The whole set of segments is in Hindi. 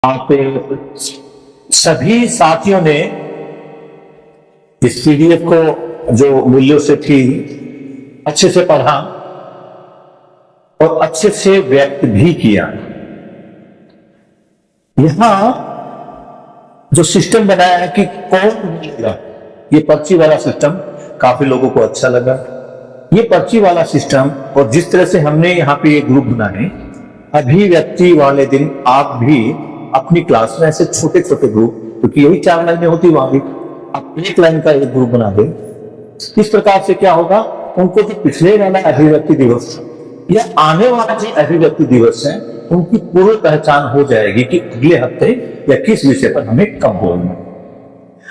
आप सभी साथियों ने इस पीडीएफ को जो मूल्यों से थी अच्छे से पढ़ा और अच्छे से व्यक्त भी किया। यहां जो सिस्टम बनाया है कि कौन मिलेगा, ये पर्ची वाला सिस्टम काफी लोगों को अच्छा लगा। ये पर्ची वाला सिस्टम और जिस तरह से हमने यहाँ पे ये ग्रुप बनाए, अभिव्यक्ति वाले दिन आप भी अपनी क्लास में ऐसे छोटे छोटे ग्रुप, क्योंकि यही 4 लाइनें होती वहां भी, आप एक लाइन का एक ग्रुप बना दें। इस प्रकार से क्या होगा, उनको जो पिछले वाला अभिव्यक्ति दिवस या आने वाला जो अभिव्यक्ति दिवस है उनकी पूरी पहचान हो जाएगी कि अगले हफ्ते या किस विषय पर हमें कब बोलना।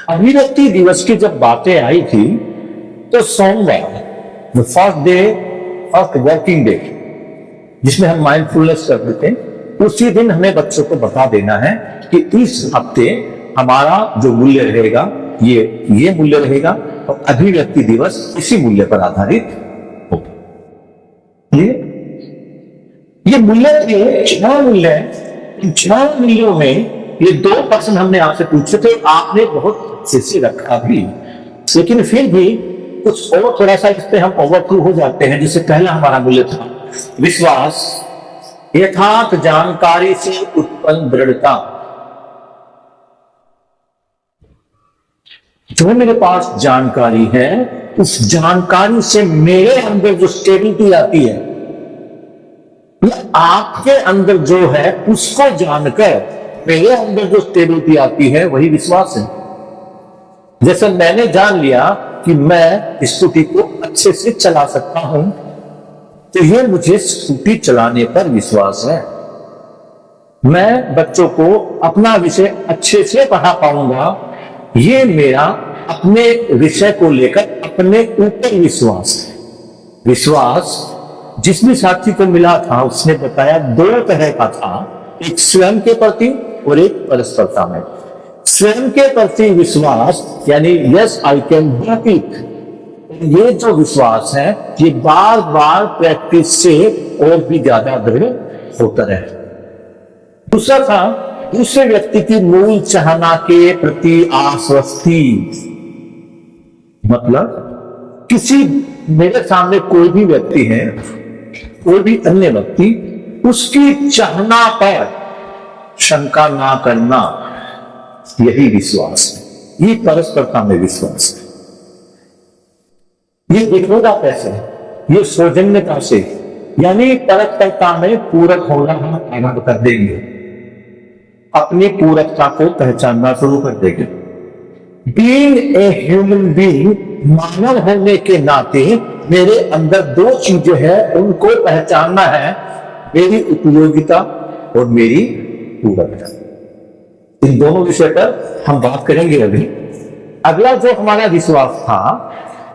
अभिव्यक्ति दिवस की जब बातें आई थी तो सोमवार, फर्स्ट वर्किंग डे, जिसमें हम माइंडफुलनेस कर देते हैं, उसी दिन हमें बच्चों को बता देना है कि इस हफ्ते हमारा जो मूल्य रहेगा ये मूल्य रहेगा और अभिव्यक्ति दिवस इसी मूल्य पर आधारित होगा। ये मूल्य के 6 मूल्य हैं। इन 6 मूल्यों में ये 2 प्रश्न हमने आपसे पूछे थे, आपने बहुत अच्छे से रखा भी, लेकिन फिर भी कुछ और थोड़ा सा इस पे हम ओवरफ्लो हो जाते हैं। जैसे पहला हमारा मूल्य था विश्वास, यथार्थ जानकारी से उत्पन्न दृढ़ता। जो मेरे पास जानकारी है उस जानकारी से मेरे अंदर जो स्टेबिलिटी आती है, आपके अंदर जो है उसको जानकर मेरे अंदर जो स्टेबिलिटी आती है वही विश्वास है। जैसे मैंने जान लिया कि मैं स्कूटी को अच्छे से चला सकता हूं, तो ये मुझे स्कूटी चलाने पर विश्वास है। मैं बच्चों को अपना विषय अच्छे से पढ़ा पाऊंगा, ये मेरा अपने विषय को लेकर अपने ऊपर विश्वास है। विश्वास जिस भी साथी को मिला था उसने बताया 2 तरह का था, एक स्वयं के प्रति और एक परस्परता में। स्वयं के प्रति विश्वास यानी yes I can do it, ये जो विश्वास है ये बार बार प्रैक्टिस से और भी ज्यादा दृढ़ होता रहे। दूसरा था दूसरे व्यक्ति की मूल चाहना के प्रति आश्वस्ति, मतलब किसी मेरे सामने कोई भी व्यक्ति है, कोई भी अन्य व्यक्ति, उसकी चाहना पर शंका ना करना, यही विश्वास है। ये परस्परता में विश्वास है। ये दिखेगा कैसे, ये सौजन्यता से, यानी परस्परता में पूरक होना हम आरंभ कर देंगे, अपनी पूरकता को पहचानना शुरू कर देंगे। बीइंग ए ह्यूमन बीइंग, मानव होने के नाते मेरे अंदर 2 चीजें हैं, उनको पहचानना है, मेरी उपयोगिता और मेरी पूरकता। इन दोनों विषय पर हम बात करेंगे अभी। अगला जो हमारा विश्वास था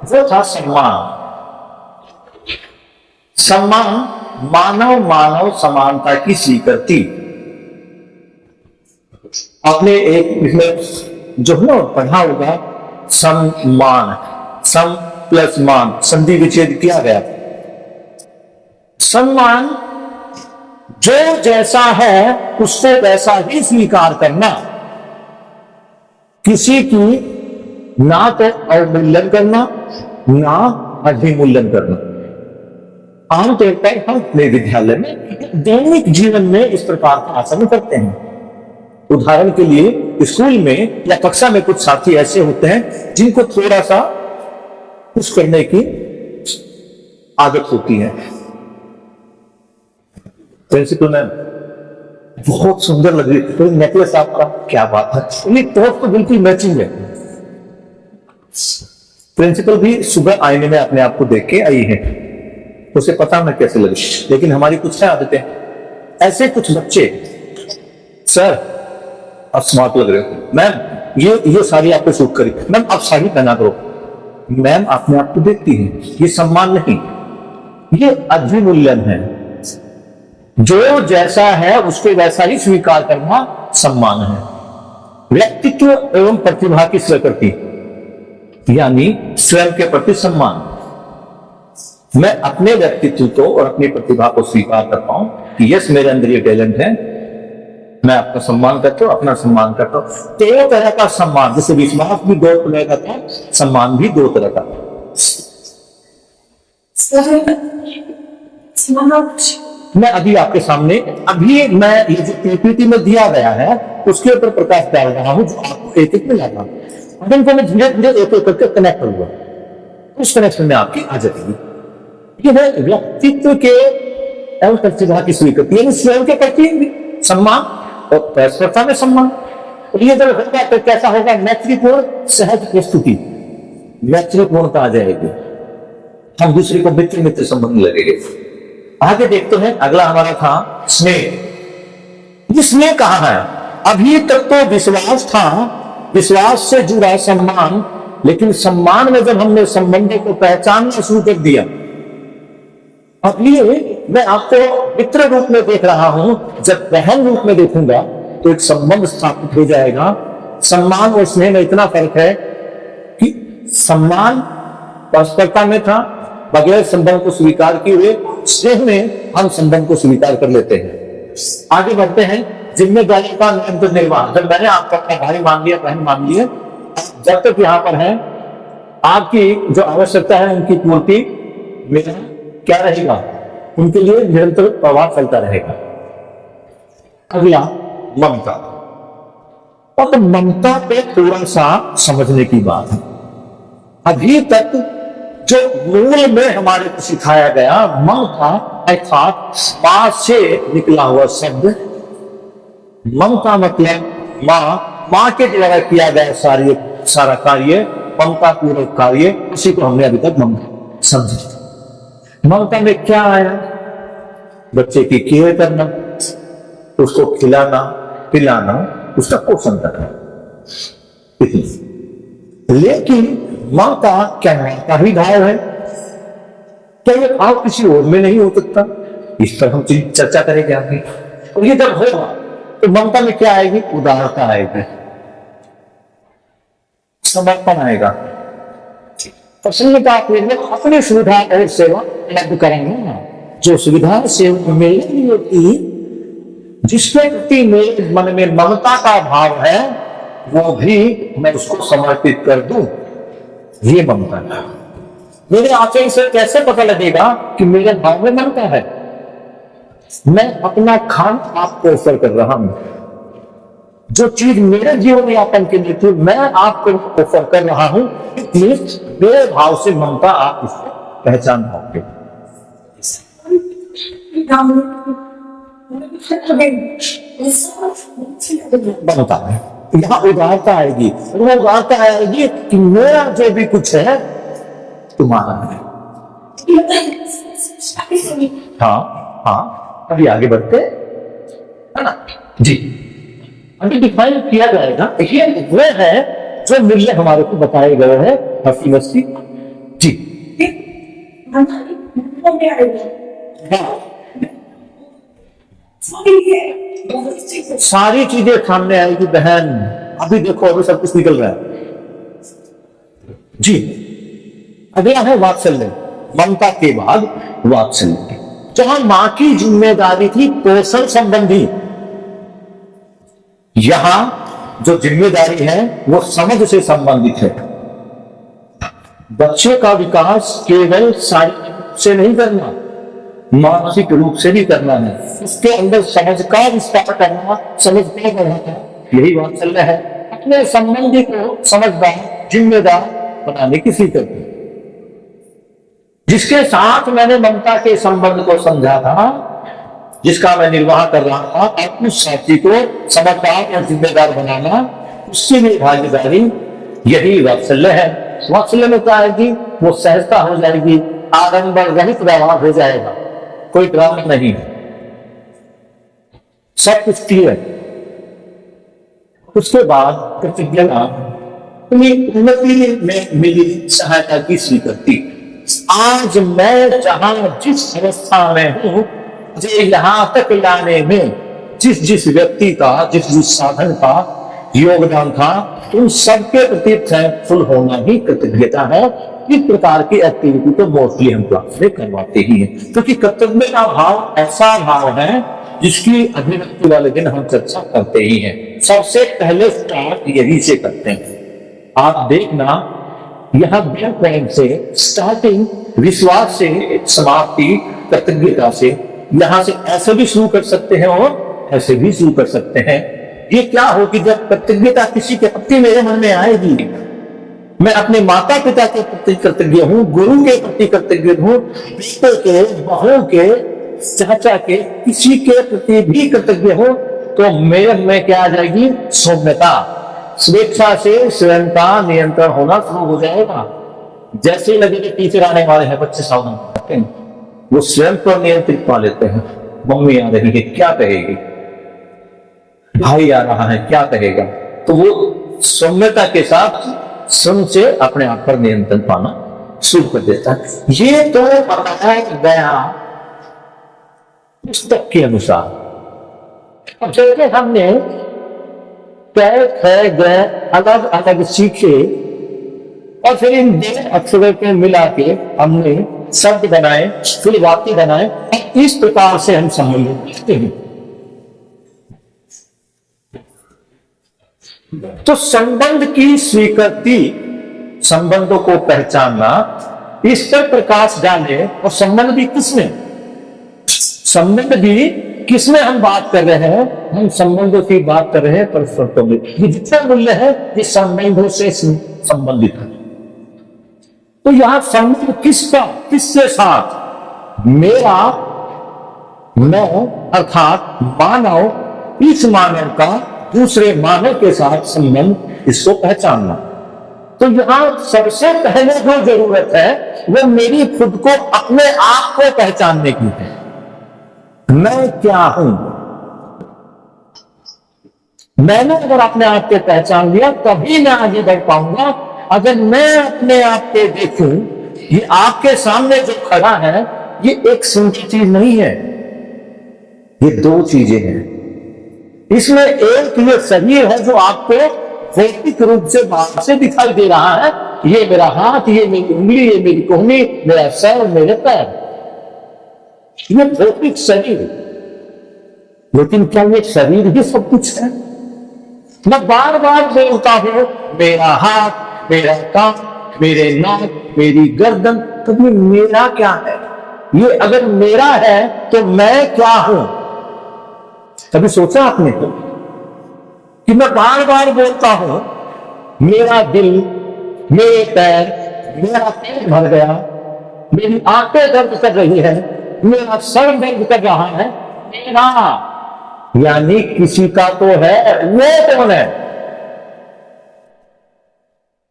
वो था सम्मान। सम्मान मानव समानता की स्वीकृति। आपने एक इसमें जो है पढ़ा होगा, सम्मान, सम प्लस मान, संधि विच्छेद किया गया। सम्मान जो जैसा है उससे वैसा ही स्वीकार करना, किसी की ना तो अवमूल्यन करना ना अधिमूल्यन करना। आमतौर पर हम अपने विद्यालय में दैनिक जीवन में इस प्रकार का आचरण करते हैं। उदाहरण के लिए स्कूल में या कक्षा में कुछ साथी ऐसे होते हैं जिनको थोड़ा सा कुछ करने की आदत होती है। प्रिंसिपल मैम बहुत सुंदर लग रही है, तो नेकलेस आपका क्या बात है, तो बिल्कुल मैचिंग है। प्रिंसिपल भी सुबह आईने में अपने आप को देख के आई है, उसे पता मैं कैसे लगी, लेकिन हमारी कुछ है आदतें। ऐसे कुछ बच्चे, सर आप स्मार्ट लग रहे हो, मैम ये साड़ी आपको सूट करी, मैम आप साड़ी पहना करो, मैम अपने आप को देखती है। ये सम्मान नहीं, ये अधिमूल्यन है। जो जैसा है उसको वैसा ही स्वीकार करना सम्मान है। व्यक्तित्व एवं प्रतिभा की स्वीकृति यानी स्वयं के प्रति सम्मान। मैं अपने व्यक्तित्व को और अपनी प्रतिभा को स्वीकार कर पाऊं कि यस मेरे अंदर ये टैलेंट है, मैं आपका सम्मान करता हूं, अपना सम्मान करता हूं। दो तरह का सम्मान, जैसे विश्वास भी दो तरह का था, सम्मान भी दो तरह का। मैं अभी आपके सामने, अभी मैं ये जो पीपीटी में दिया गया है उसके ऊपर प्रकाश डाल रहा हूं, जो आपको एक एक मिला था। अब इनको मैं धीरे धीरे एक एक करके कनेक्ट करूंगा, उस कनेक्शन में आपकी आ जाएगी। ये है व्यक्तित्व के एवं प्रतिभा की स्वीकृति, यानी स्वयं के प्रति सम्मान और परस्परता में सम्मान। और ये जब होगा तो कैसा होगा? मैत्रीपूर्ण सहज प्रस्तुति, मैत्रीपूर्णता आ जाएगी, हम दूसरे को मित्र मित्र संबंध लगेंगे। आगे देखते हैं, अगला हमारा था स्नेह। ये स्नेह कहां है? अभी तक तो विश्वास था, विश्वास से जुड़ा सम्मान, लेकिन सम्मान में जब हमने संबंधों को पहचानना शुरू कर दिया, अब ये मैं आपको मित्र रूप में देख रहा हूं, जब बहन रूप में देखूंगा तो एक संबंध स्थापित हो जाएगा। सम्मान और स्नेह में इतना फर्क है कि सम्मान परस्परता में था, बगैर संबंध को स्वीकार किए हुए। स्नेह में हम संबंध को स्वीकार कर लेते हैं। आगे बढ़ते हैं, जिम्मेदारी का निरंतर निर्वाह। जब मैंने आपको अपना भाई मान लिया, बहन मान लिया, जब तक यहां पर है, आपकी जो आवश्यकता है उनकी पूर्ति मेरा क्या रहेगा? उनके लिए निरंतर प्रवाह चलता रहेगा। अगला ममता। अब ममता पे थोड़ा सा समझने की बात है। अभी तक जो मूल में हमारे को सिखाया गया, ममता अर्थात मां से निकला हुआ शब्द। ममता मतलब मां के द्वारा किया गया सारा कार्य, ममता पूर्वक कार्य, उसी को हमने अभी तक ममता समझा। ममता में क्या आया? बच्चे की केयर करना, उसको खिलाना पिलाना, उसका पोषण करना, लेकिन ममता क्या का ही भाव है? क्या ये भाव किसी और में नहीं हो सकता? इस पर हम चर्चा करेंगे आगे। और ये जब होगा तो ममता में क्या आएगी? उदारता आएगी, समर्पण आएगा, प्रसन्नता अपनी सुविधा और सेवा उपलब्ध कराना। जो सुविधा सेवा मेरे लिए होती, जिसके प्रति मेरे मन में ममता का भाव है, वो भी मैं उसको समर्पित कर दूं, ये ममता है। मेरे आचरण से कैसे पता लगेगा कि मेरे भाव में ममता है? मैं अपना खान आपको ऑफर कर रहा हूं, जो चीज मेरे जीवन यापन के लिए थी मैं आपको ऑफर कर रहा हूं, इसलिए मेरे भाव से ममता आप इसको पहचान पाओगे। ममता है, यहाँ उदारता आएगी, वो उदारता आएगी कि मेरा जो भी कुछ है तुम्हारा है। हाँ, अभी आगे बढ़ते है ना जी। अभी डिफाइन किया जाएगा, ये वो है जो मूल्य हमारे को बताए गए हैं हंसी मस्ती जी। सारी चीजें सामने आएगी बहन। अभी देखो, अभी सब कुछ निकल रहा है जी। अगला है वात्सल्य। ममता के बाद वात्सल्य, जहां मां की जिम्मेदारी थी पोषण संबंधी, यहां जो जिम्मेदारी है वो समझ से संबंधित है। बच्चे का विकास केवल शारीरिक रूप से नहीं करना, मानसिक रूप से भी करना है। उसके अंदर समझ का विस्तार करना, समझ का बढ़ाना, यही वात्सल्य है। अपने संबंधी को समझदार, जिम्मेदार बनाने की सीख, जिसके साथ मैंने ममता के संबंध को समझा था, जिसका मैं निर्वाह कर रहा था, अपने साथी को समझदार और जिम्मेदार बनाना, उसकी भी भागीदारी, यही वात्सल्य है। वात्सल्य में क्या आएगी? वो सहजता हो जाएगी, आडंबर रहित व्यवहार हो जाएगा, कोई ड्रामा नहीं, सब कुछ क्लियर। उसके बाद प्रतिज्ञा, उन्नति में मेरी सहायता की स्वीकृति। आज मैं जहां जिस अवस्था में हूं, यहां तक लाने में जिस जिस व्यक्ति का, जिस जिस साधन का योगदान था, उन सबके प्रति थैंकफुल होना ही कृतज्ञता है। इस प्रकार की एक्टिविटी तो मोस्टली हम क्लास में करवाते ही हैं, क्योंकि कर्तव्य का भाव ऐसा भाव है जिसकी अभिव्यक्ति वाले दिन हम चर्चा करते ही हैं। सबसे पहले स्टार्ट यही से करते हैं। आप देखना यहां बिना पॉइंट से स्टार्टिंग विश्वास से, समाप्ति कृतज्ञता से, यहां से ऐसे भी शुरू कर सकते हैं और ऐसे भी शुरू कर सकते हैं। ये क्या हो कि जब कृतज्ञता किसी के प्रति मेरे मन में आएगी, मैं अपने माता पिता के प्रति कृतज्ञ हूं, गुरु के प्रति कृतज्ञ हूं, बेटे के, बहू के, चाचा के, किसी के प्रति भी कृतज्ञ हूं, तो मेरे में क्या आ जाएगी? सौम्यता। स्वेच्छा से स्वयं का नियंत्रण होना शुरू हो जाएगा। जैसे ही लगे कि टीचर आने वाले हैं, बच्चे सावधान करते हैं, वो स्वयं पर नियंत्रित पा लेते हैं। मम्मी आ रही है, क्या कहेगी? भाई आ रहा है, क्या कहेगा? तो वो सौम्यता के साथ स्वयं से अपने आप पर नियंत्रण पाना शुरू कर देता है। ये तो बताया गया पुस्तक के अनुसार। अब जैसे हमने अलग अलग सीखे और फिर इन 2 अक्षरों को मिला के हमने शब्द बनाए, फिर वाक्य बनाए, इस प्रकार से हम संबंध लिखते हैं। तो संबंध की स्वीकृति, संबंधों को पहचानना, इस पर प्रकाश डाले। और संबंध भी किसमें? संबंध भी किसमें हम बात कर रहे हैं? हम संबंधों की बात कर रहे हैं परस्परों में। ये जितना मूल्य है ये संबंधों से संबंधित है। तो यहां संबंध किसका, किसके साथ? मेरा, मैं अर्थात मानव, इस मानव का दूसरे मानव के साथ संबंध, इसको पहचानना। तो यहां सबसे पहले जो जरूरत है वो मेरी खुद को, अपने आप को पहचानने की है। मैं क्या हूं? मैंने अगर अपने आप को पहचान लिया तभी मैं आगे बढ़ पाऊंगा। अगर मैं अपने आप को देखूं, ये आपके सामने जो खड़ा है ये एक सिंगल चीज नहीं है, ये 2 चीजें हैं। इसमें एक ये शरीर है जो आपको भौतिक रूप से बाहर से दिखाई दे रहा है, ये मेरा हाथ, ये मेरी उंगली, ये मेरी कोहनी, मेरा सर, मेरे पैर, ये भौतिक शरीर। लेकिन क्या ये शरीर ही सब कुछ है? मैं बार बार बोलता हूं मेरा हाथ, मेरा कान, मेरे नाक, मेरी गर्दन, तो ये मेरा क्या है? ये अगर मेरा है तो मैं क्या हूं? कभी सोचा आपने कि मैं बार बार बोलता हूं मेरा दिल, मेरे पैर, मेरा पेट भर गया, मेरी आंखें दर्द कर रही है, मेरा सर दर्द कर रहा है, मेरा, यानी किसी का तो है, वो कौन है?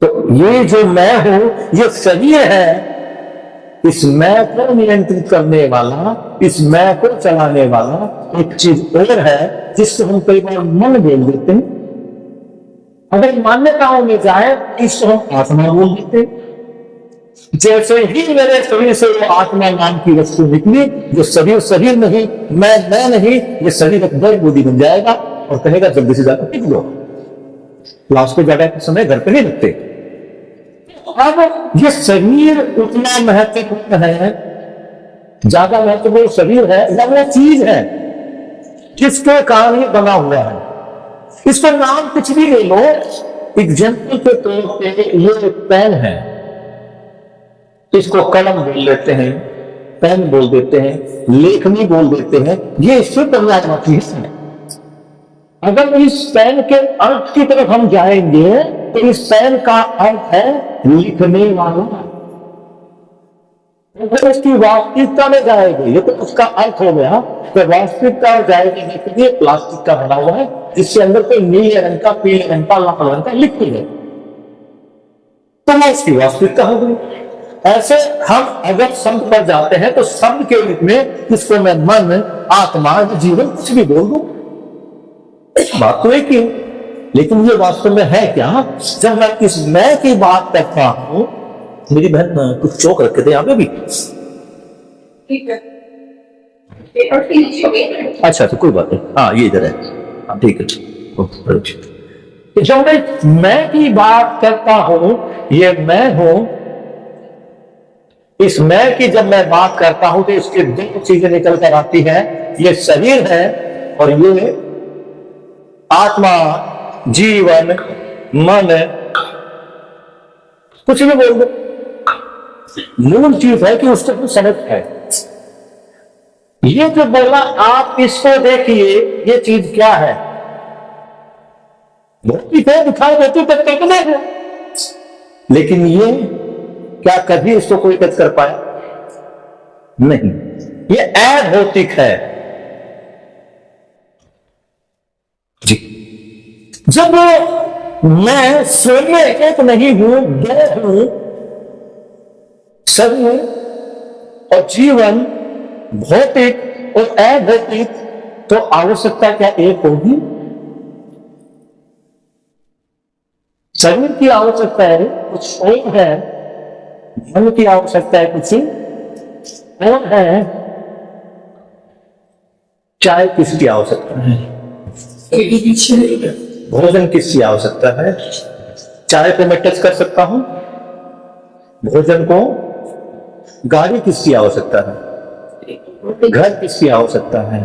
तो ये जो मैं हूं ये शरीर है। इस मैं को नियंत्रित करने वाला, इस मैं को चलाने वाला एक चीज और है जिसको हम कई बार मन बोल देते हैं। अगर मान्यताओं में जाए इसको हम आत्मा बोल देते हैं। जैसे ही मेरे शरीर से वो आत्मा नाम की वस्तु निकली, जो शरीर शरीर नहीं, मैं नहीं, ये शरीर एक बड़ी बूढ़ी बन जाएगा और कहेगा जल्दी से जाकर पिक लो। क्लास पे ज्यादा समय घर पे नहीं रखते। अब ये शरीर उतना महत्वपूर्ण है, ज्यादा महत्वपूर्ण शरीर है या वो चीज है जिसके कारण ये बना हुआ है। इसका नाम कुछ भी ले लो। एग्जाम्पल के तौर पे ये पेन है, इसको कलम बोल देते हैं, पेन बोल देते हैं, लेखनी बोल देते हैं। ये इससे पर्यायवाची चीज है। अगर इस पेन के अर्थ की तरफ हम जाएंगे तो इस पेन का अर्थ है लिखने वाला। अगर इसकी वास्तविकता में जाएगी, ये तो उसका अर्थ हो गया, तो वास्तविकता जाएगी देखिए प्लास्टिक का बना हुआ है जिसके अंदर कोई नीले रंग का, पीले रंग का, लाल रंग का लिक्विड है, तो वो उसकी वास्तविकता हो गई। ऐसे हम अगर शब्द पर जाते हैं तो शब्द के रूप में इसको मैं मन, आत्मा, जीवन कुछ भी बोल दूं, बात तो एक ही है। लेकिन ये वास्तव में है क्या? जब मैं इस मैं की बात करता हूं, मेरी बहन कुछ चौक रखे थे यहाँ पे भी, ठीक है, अच्छा कोई बात नहीं, हाँ ये इधर है, हाँ ठीक है। जब मैं की बात करता हूं, ये मैं हूं, इस मैं की जब मैं बात करता हूं तो इसके 2 चीजें निकल कर आती है। ये शरीर है और ये आत्मा, जीवन, मन, कुछ भी बोल दो, मूल चीज है कि उससे कुछ समझ है। ये जो बोला आप इसको देखिए, ये चीज क्या है? भौतिक है, दिखाई देती करके है, लेकिन ये क्या कभी इसको कोई टच कर पाया? नहीं, ये अभौतिक है जी। जब मैं स्वयं में एक नहीं हूं, दो हूं, शरीर और जीवन, भौतिक और अभौतिक, तो आवश्यकता क्या एक होगी? शरीर की आवश्यकता है कुछ और है, मन की आवश्यकता है कुछ और है। चाय किसकी आवश्यकता है? भोजन किसकी आवश्यकता है? चाय को मैं टच कर सकता हूं, भोजन को। गाड़ी किसकी आवश्यकता है? घर किसकी आवश्यकता है?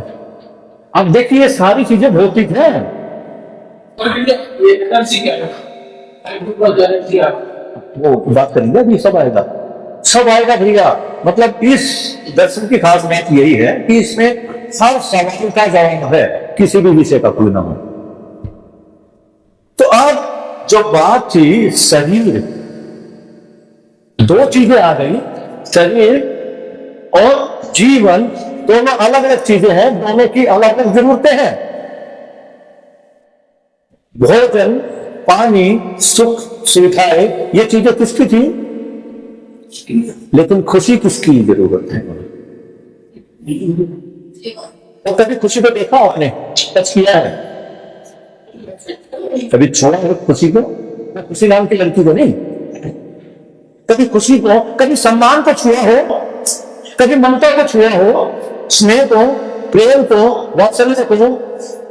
अब देखिए ये सारी चीजें भौतिक हैं। वो बात करेंगे अभी, सब आएगा, सब आएगा भैया। मतलब इस दर्शन की खास बात यही है कि इसमें हर सवाल का जवाब है, किसी भी विषय का कोई ना हो। तो अब जो बात थी शरीर, दो चीजें आ गई, शरीर और जीवन, दोनों अलग अलग चीजें हैं, दोनों की अलग अलग जरूरतें हैं। भोजन, पानी, सुख, सुविधाएं, ये चीजें किसकी थी? लेकिन खुशी किसकी जरूरत है? तो कभी खुशी को देखा आपने, टच किया है? कभी छोड़ा है खुशी को? खुशी नाम की लड़की को नहीं, कभी खुशी को, कभी सम्मान को छुआ हो, कभी ममता को छुआ हो, स्नेह को, प्रेम को, वात्सल्य को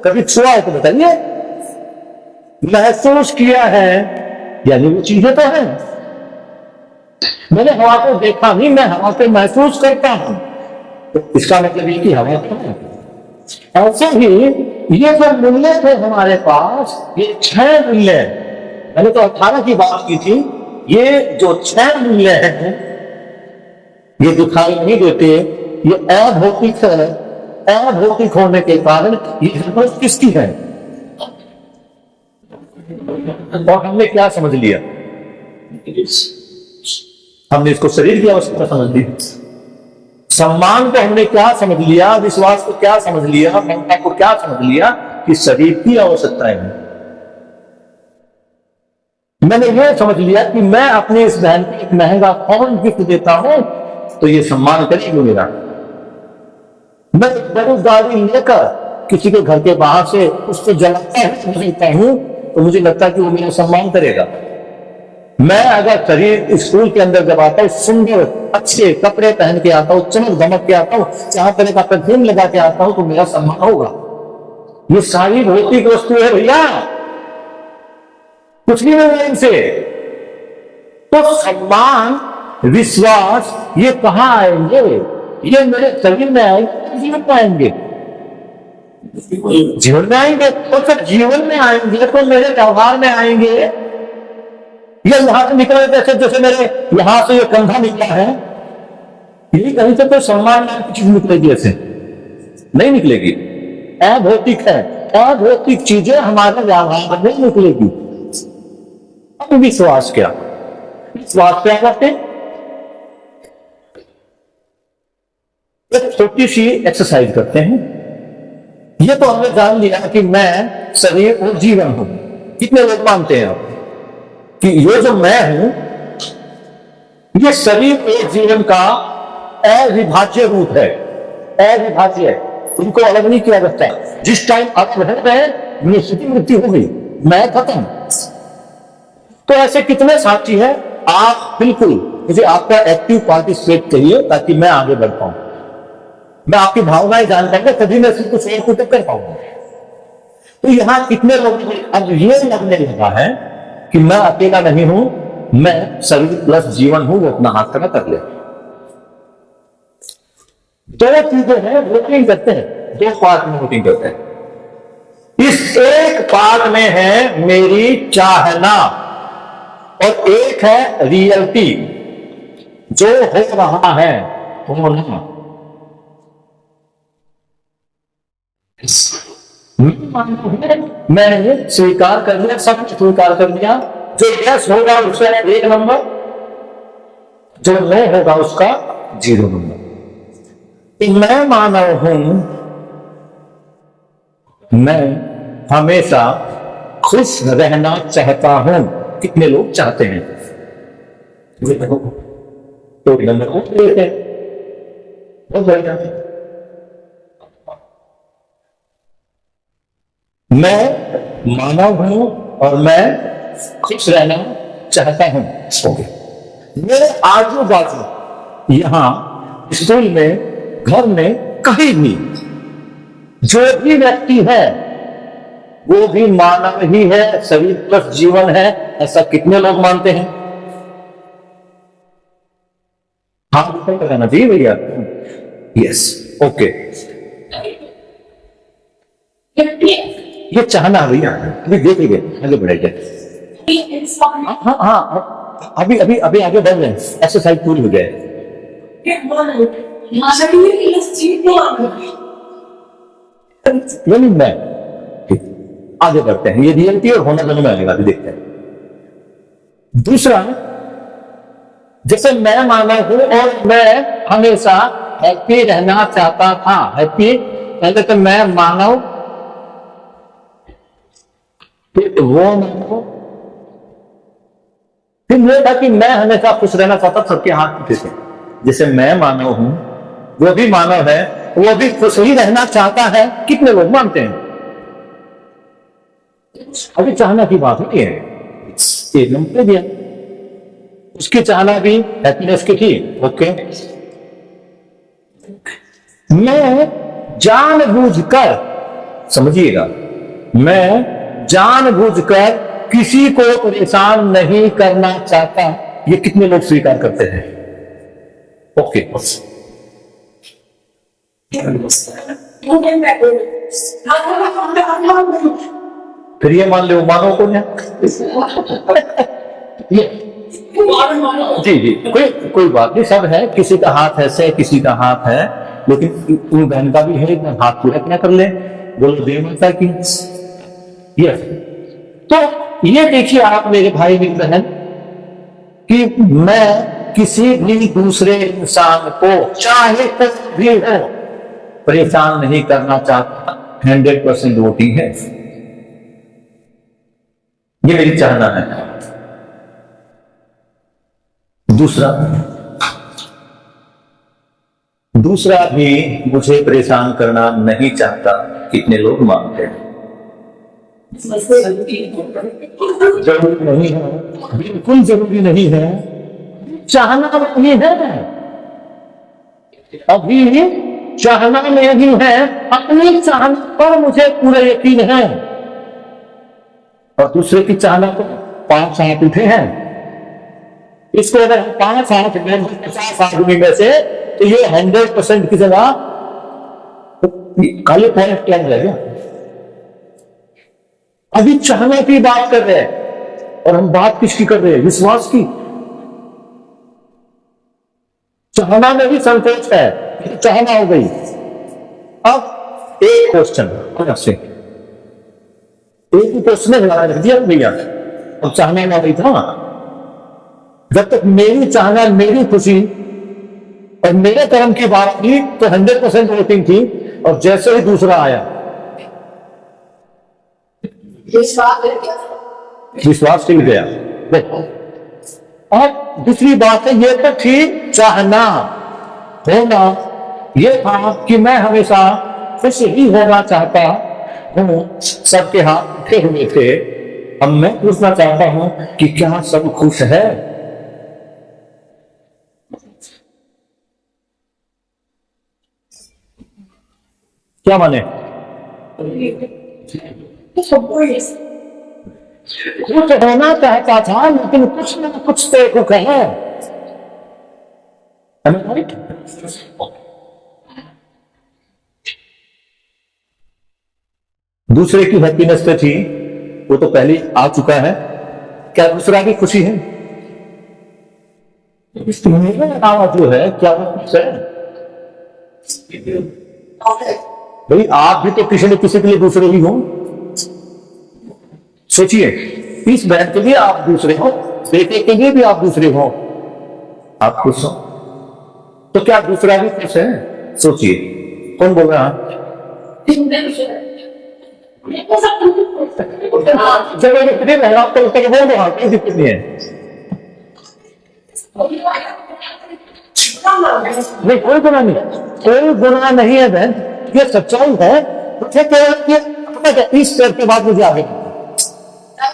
कभी छुआ है तो बताइए। महसूस किया है, यानी वो चीजें तो है। मैंने हवा को देखा नहीं, मैं हवा को महसूस करता हूं, तो इसका मतलब ये कि हवा तो है। ऐसे ही ये जो मूल्य थे हमारे पास, ये 6 मूल्य, मैंने तो 18 की बात की थी, ये जो 6 मूल्य हैं, ये दिखाई नहीं देते, ये अभौतिक है। अभौतिक होने के कारण ये जरूरत किसकी है? और हमने क्या समझ लिया? हमने इसको शरीर की आवश्यकता समझ ली, सम्मान को हमने क्या समझ लिया, विश्वास को क्या समझ लिया, ममता को क्या समझ लिया कि शरीर की आवश्यकता है। मैंने यह समझ लिया कि मैं अपनी इस बहन को एक महंगा फोन गिफ्ट देता हूं तो ये सम्मान करेगी मेरा। मैं एक बड़ी गाड़ी लेकर किसी के घर के बाहर से उसको जलाता हूं तो मुझे लगता है कि वो मेरा सम्मान करेगा। मैं अगर शरीर स्कूल के अंदर जब आता हूं, सुंदर अच्छे कपड़े पहन के आता हूं, चमक धमक के आता हूं, चार तरह का परफ्यूम लगा के आता हूं, तो मेरा सम्मान होगा। ये सारी भौतिक वस्तु है भैया, कुछ नहीं मिलना इनसे। तो सम्मान, विश्वास, ये कहां आएंगे? ये मेरे शरीर में आएंगे, जीवन में आएंगे, जीवन में आएंगे। तो फिर जीवन में आएंगे तो मेरे व्यवहार में आएंगे। ये यहां से निकले जैसे जैसे मेरे यहां से ये कंधा निकला है, यही कहीं से तो सम्मान नाम की चीज निकलेगी, ऐसे नहीं निकलेगी। अभौतिक है, अभौतिक चीजें हमारे व्यवहार में निकलेगी। अब विश्वास क्या? विश्वास क्या करते? एक छोटी सी एक्सरसाइज करते हैं। ये तो हमने जान लिया कि मैं शरीर और जीवन हूं। कितने लोग मानते हैं कि ये जो मैं हूं, ये शरीर और जीवन का अविभाज्य रूप है, अविभाज्य है, उनको अलग नहीं किया जाता। जिस टाइम अलग हो गए, निश्चित मृत्यु हो गई, मैं खत्म। तो ऐसे कितने साथी हैं? आप बिल्कुल मुझे आपका एक्टिव पार्टिसिपेट करिए ताकि मैं आगे बढ़ पाऊं, मैं आपकी भावनाएं जान पाऊंगा, तभी मैं सिर्फ कुछ और कर पाऊंगा। तो यहां कितने लोग अब ये लगने लगा है कि मैं अकेला नहीं हूं, मैं शरीर प्लस जीवन हूं, वो अपना हाथ खड़ा कर ले। दो चीजें हैं, वो नहीं करते हैं। दो पार्ट में वोटिंग करते हैं। इस एक पार्ट में है मेरी चाहना और एक है रियलिटी, जो हो रहा है होना। मैंने स्वीकार कर लिया, सब स्वीकार कर लिया। जो यस होगा उसका 1 नंबर, जो नो होगा उसका 0 नंबर। मैं मानव हूं, मैं हमेशा खुश रहना चाहता हूं। कितने लोग चाहते हैं? तो नंबर को देते हैं, बहुत बढ़िया। मैं मानव हूं और मैं खुश रहना चाहता हूं। ओके। मेरे आजू बाजू, यहां स्कूल में, घर में, कहीं भी जो भी व्यक्ति है वो भी मानव ही है, शरीर प्लस जीवन है। ऐसा कितने लोग मानते हैं? हाँ, कहना चाहिए भैया। Yes, okay. ये चाहना भैया, अभी देखेंगे, आगे बढ़ेंगे। हाँ हाँ, अभी अभी अभी आगे बढ़ रहे हैं, एक्सरसाइज पूरी हो जाए। मैं आगे बढ़ते हैं, ये रियलिटी और होना दोनों में आएगा, अभी देखते हैं। दूसरा, जैसे मैं मानव हूं और मैं हमेशा हैप्पी रहना चाहता था। हैप्पी, पहले तो मैं मानव, फिर वो मानव, फिर ये था कि मैं हमेशा खुश रहना चाहता। सबके हाथ उठे थे। जैसे मैं मानव हूं, वो भी मानव है, वो भी खुश ही रहना चाहता है। कितने लोग मानते हैं? अभी चाहना की बात नहीं है, एक नंबर दिया। उसकी चाहना भी हैप्पीनेस की थी। ओके। मैं जानबूझकर, समझिएगा, मैं जानबूझकर किसी को परेशान नहीं करना चाहता। ये कितने लोग स्वीकार करते हैं? ओके। फिर ये मान लो मानो को नहीं। जी जी, कोई बात नहीं, सब है। किसी का हाथ ऐसे, किसी का हाथ है, लेकिन उन बहन का भी है, हाथ पूरा अपना कर ले, बोलो देव माता की। यस। तो ये देखिए आप मेरे भाई मेरी बहन, कि मैं किसी भी दूसरे इंसान को, चाहे कुछ भी हो, परेशान नहीं करना चाहता। 100% वोटिंग है, ये मेरी चाहना है। दूसरा भी मुझे परेशान करना नहीं चाहता। कितने लोग मानते हैं? जरूरी नहीं है, बिल्कुल जरूरी नहीं है, चाहना नहीं है। अभी चाहना नहीं है, अपनी चाहना पर मुझे पूरा यकीन है। और दूसरे की चाहना पर 5 हाथ उठे हैं। इसको अगर 5 हाथ में 50 आदमी में से, तो ये 100% की जगह खाली पॉइंट क्या रह गया। अभी चाहने की बात कर रहे हैं, और हम बात किसकी कर रहे हैं? विश्वास की। चाहना में भी संकोच है, चाहना हो गई। अब एक क्वेश्चन आपसे, एक ही क्वेश्चन रख दिया भैया, अब चाहना ना नहीं था। जब तक मेरी चाहना, मेरी खुशी और मेरे कर्म की बात की तो 100% वोटिंग थी, और जैसे ही दूसरा आया, विश्वास टिक गया। और दूसरी बात है, ये तो थी चाहना, होना ये था कि मैं हमेशा खुश ही होना चाहता हूं। सबके हाथ उठे हुए थे। अब मैं पूछना चाहता हूं कि क्या सब खुश है? क्या माने? कुछ होना चाहता था, लेकिन कुछ ना कुछ तो कहे। दूसरे की हैप्पीनेस पे थी, वो तो पहले आ चुका है। क्या दूसरा की खुशी है? मेरा नाम जो है क्या वो खुश है? भाई आप भी तो किसी न किसी के लिए दूसरे ही हो। सोचिए, इस बहन के लिए आप दूसरे हो, बेटे के लिए भी आप दूसरे हो, आप खुश हो तो क्या दूसरा भी खुश है? सोचिए, कौन बोल रहा है? जब मैंने कितने बहन आपको लगता है बोल रहा कोई दिक्कत नहीं है। नहीं, कोई गुनाह नहीं, कोई गुनाह नहीं है बहन, ये सच्चाई है। मुझे इस स्टेप के बाद मुझे आगे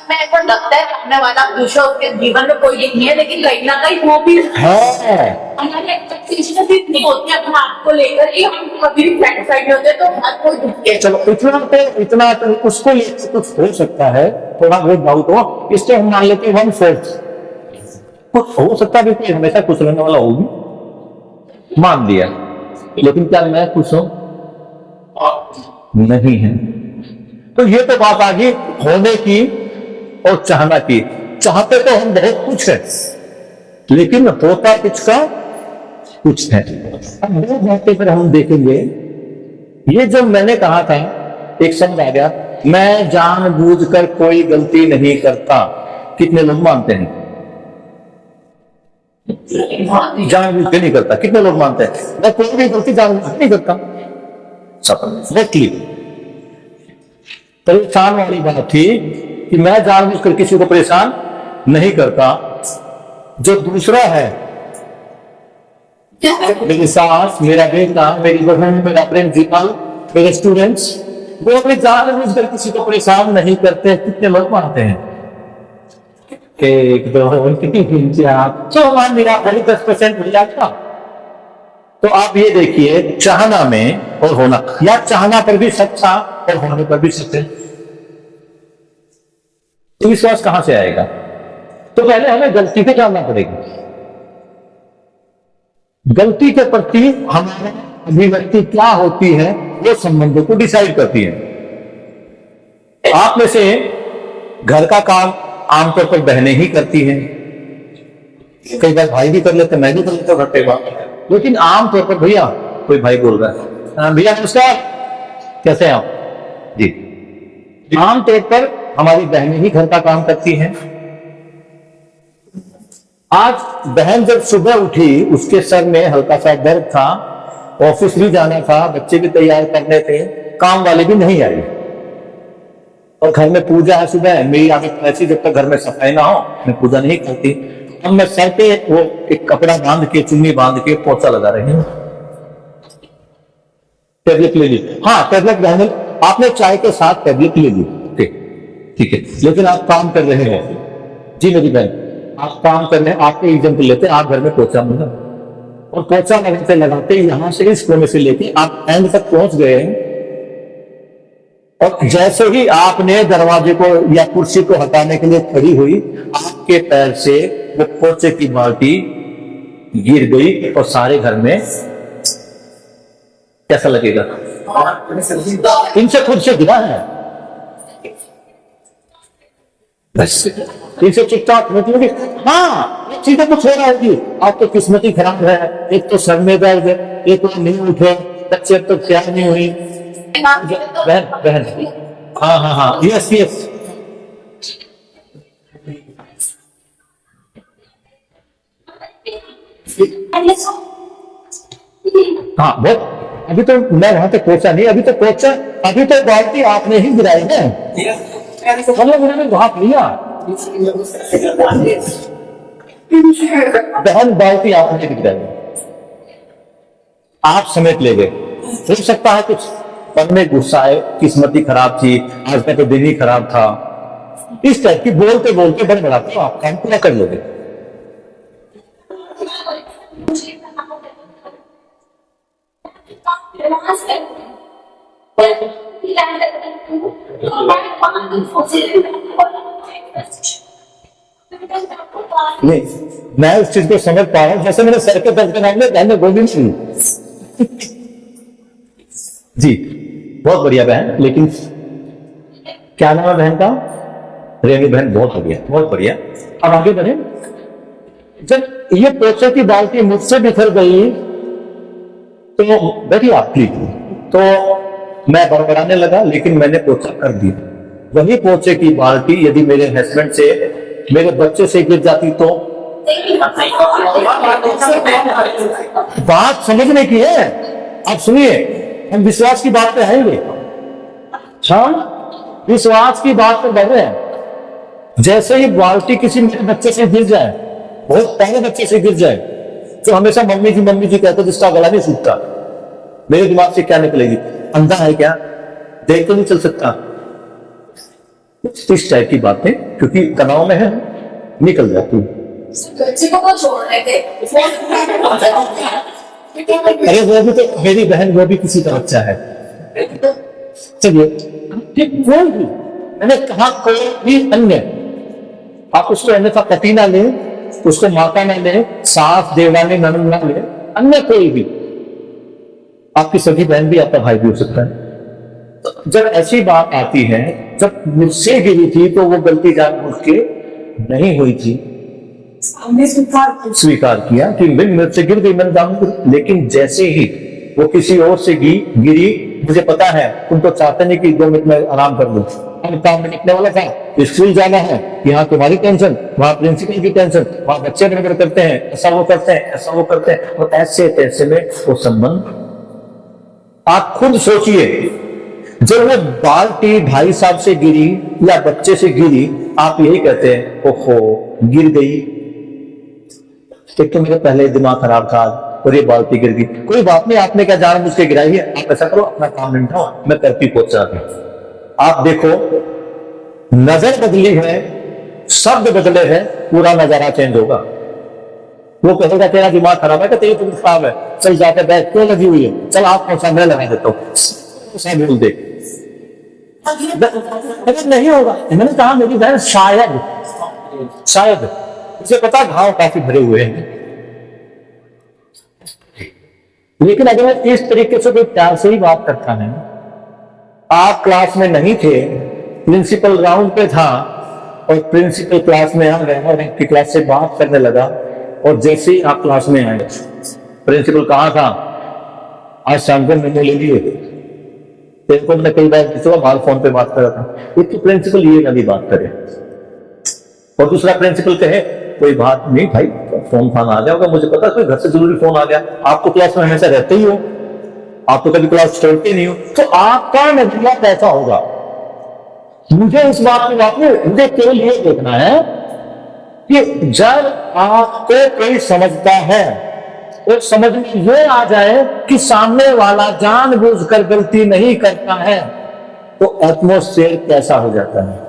मेरे को लगता है सामने वाला खुश हो, उसके जीवन में कोई नहीं है, लेकिन कहीं ना कहीं वो भी है। हमारी एक्सपेक्टेशन भी इतनी होती है अपने आप को लेकर कि हम कभी भी सेटिस्फाइड नहीं होते, तो हर कोई दुखी है। चलो इतना तो उसको लेकर कुछ हो सकता है, थोड़ा बहुत डाउट हो, इससे हम मान लेते हैं 1/4 कुछ हो सकता है, कोई हमेशा खुश रहने वाला होगी, मान लिया। लेकिन क्या मैं खुश हूं? नहीं है। तो ये तो बात आ गई होने की और चाहना की। चाहते तो हम बहुत कुछ है, लेकिन होता कुछ का कुछ है। अब दो बातें पर हम देखेंगे। ये जो मैंने कहा था, एक शब्द आ गया, मैं जानबूझकर कोई गलती नहीं करता। कितने लोग मानते हैं? जानबूझ के नहीं करता। कितने लोग मानते हैं मैं कोई भी गलती जानबूझ नहीं करता? सफल परेशान वाली बात थी कि मैं जानबूझकर किसी को परेशान नहीं करता। जो दूसरा है, मेरी सास, मेरा बेटा, मेरी बहन, मेरा प्रिंसिपल, मेरे स्टूडेंट्स, वो अपने जानबूझकर किसी को परेशान नहीं करते। कितने लोग मानते हैं? 1 2 3 4 तो मान लिया 10% मिल जाता। तो आप ये देखिए, चाहना में और होना, या चाहना पर भी सच था और होने पर भी सच है। तो विश्वास कहां से आएगा? तो पहले हमें गलती को जानना पड़ेगी। गलती के प्रति हमारी अभिव्यक्ति क्या होती है, वो संबंधों को डिसाइड करती है। आप में से घर का काम आमतौर पर बहनें ही करती हैं, कई बार भाई भी कर लेते, मैं भी कर लेता हूं घर पे बात। लेकिन आमतौर पर, भैया कोई भाई बोल रहा है, भैया नमस्कार, कैसे हैं आप जी? आमतौर पर हमारी बहनें ही घर का काम करती हैं। आज बहन जब सुबह उठी, उसके सर में हल्का सा दर्द था, ऑफिस भी जाना था, बच्चे भी तैयार करने थे, काम वाले भी नहीं आई, और घर में पूजा है सुबह। मेरी आदत ऐसी, जब तक घर में सफाई ना हो मैं पूजा नहीं करती। अब मैं सर पे वो एक कपड़ा बांध के, चुन्नी बांध के पोछा लगा रही हूँ। टेबलेट ले ली? हाँ, टेबलेट बहन, आपने चाय के साथ टेबलेट ले ली, ठीक है, लेकिन आप काम कर रहे हैं। जी मेरी बहन, आप काम कर रहे हैं, आपके एग्जाम्पल लेते हैं, आप घर में पोछा मिला, और पोछा लगाते लगाते यहां से इस कोने से लेके आप एंड तक पहुंच गए हैं, और जैसे ही आपने दरवाजे को या कुर्सी को हटाने के लिए खड़ी हुई, आपके पैर से वो पोछे की बाल्टी गिर गई और सारे घर में, कैसा लगेगा? इनसे खुद से गिरा है, बस इनसे चुपचाप मतलब, हाँ चीजें कुछ हो रहा होगी। आप तो किस्मत ही खराब है, एक तो सर में दर्द, एक और नहीं उठे, बच्चे तो तैयार नहीं हुई। बहन बहन, हाँ हाँ हाँ, यस यस, हाँ बहुत। अभी तो मैं वहां तक पहुंचा नहीं, अभी तो पहुंचा, अभी तो बाल्टी आपने ही गिराई है, मतलब उन्होंने भाग लिया। बहन बाल्टी आपने गिराई, आप समेट ले गए। हो सकता है कुछ मन में गुस्सा है, किस्मत ही खराब थी, आज का तो दिन ही खराब था, इस टाइप की बोलते बोलते बड़बड़ाते आप काम पूरा कर लोगे। नहीं, मैं उस चीज को समझ पा रहा हूं, जैसे मैंने सर के दर्द के नाम में बहन गोविंद सिंह जी, बहुत बढ़िया बहन, लेकिन क्या नाम है बहन का? रेणु बहन, बहुत बढ़िया, बहुत बढ़िया। अब आगे बढ़े। जब ये पोछे की बाल्टी मुझसे बिखर गई तो बैठी आप प्लीज, तो मैं बड़बड़ाने लगा, लेकिन मैंने पोछा कर दिया। वही पोछे की बाल्टी यदि मेरे हस्बैंड से, मेरे बच्चे से गिर जाती तो बात समझने की है। आप सुनिए, हम विश्वास की बात पे आएंगे। हम विश्वास की बात पे बढ़ रहे हैं। जैसे ही बाल्टी किसी मेरे बच्चे से गिर जाए, बहुत पहले बच्चे से गिर जाए, तो हमेशा मम्मी जी कहते जिसका गला नहीं सूखता, मेरे दिमाग से क्या निकलेगी? अंधा है क्या, देख तो नहीं चल सकता? इस टाइप की बातें क्योंकि तनाव में है, निकल जाती। बच्चे को छोड़ रहे थे। अरे वो भी तो मेरी बहन, वो भी किसी का बच्चा है। चलिए, कोई भी, मैंने कहा कोई भी अन्य, आप उसको अन्यथा पति ना ले, उसको माता ना ले, सास देवरानी ननद ना ले, अन्य कोई भी, आपकी सगी बहन भी आपका भाई भी हो सकता है। तो जब ऐसी बात आती है, जब मुझसे गिरी थी तो वो गलती जानबूझ के नहीं हुई थी, हमने स्वीकार किया कि मेरे से गिर गई, मैंने जानबूझ। लेकिन जैसे ही वो किसी और से गिरी, मुझे पता है तुम तो चाहते नहीं कि 2 मिनट में आराम कर लो, अब काम में निकलने वाला था, स्कूल जाना है, यहाँ तुम्हारी टेंशन, वहां प्रिंसिपल की टेंशन, वहां बच्चे गड़बड़ करते हैं, ऐसा वो करते हैं, ऐसा वो करते हैं, और ऐसे तैसे में वो संबंध। आप खुद सोचिए, जब वो बाल्टी भाई साहब से गिरी या बच्चे से गिरी, आप यही कहते हैं ओहो गिर गई, एक तो मेरा पहले दिमाग खराब था और ये बाल्टी गिर गई। कोई बात नहीं, आपने क्या जानबूझ के गिराई है, आप ऐसा करो, अपना काम निपटाओ, मैं करती पहुंचा दूं। आप देखो, नजर बदली है, शब्द बदले हैं, पूरा नजारा चेंज होगा। वो कहेगा तेरा दिमाग खराब है, तेरी तबीयत खराब है, चल जाके बैठ क्यों लगी हुई है, चल आप पहुंचा, मैं लगा देता हूं, बोल दे। अगर नहीं होगा, मैंने कहा मेरी बहन शायद उसे पता घाव काफी भरे हुए हैं, लेकिन अगर इस तरीके से कोई प्यार से ही बात करता है, आप क्लास में नहीं थे, प्रिंसिपल राउंड पे था और प्रिंसिपल क्लास में आ गया और आपकी क्लास से बात करने लगा, और जैसे ही आप क्लास में आए, प्रिंसिपल कहाँ था, आज शाम को मैंने ले लिए, तेरे को मैंने कई बार बाल फोन पे बात कर रहा था, एक तो प्रिंसिपल ये वाली बात करे, और दूसरा प्रिंसिपल कहे कोई बात नहीं भाई, फोन आ गया होगा, मुझे पता कोई घर से जरूरी फोन आ गया, आप तो क्लास में हमेशा रहते ही हो, आप तो कभी क्लास छोड़ते नहीं हो, तो आपका नजरिया कैसा होगा? मुझे इस बात में मुझे केवल ये देखना है कि जब आपको कोई समझता है और समझ में ये आ जाए कि सामने वाला जानबूझकर गलती नहीं करता है, तो एटमॉस्फेयर कैसा हो जाता है।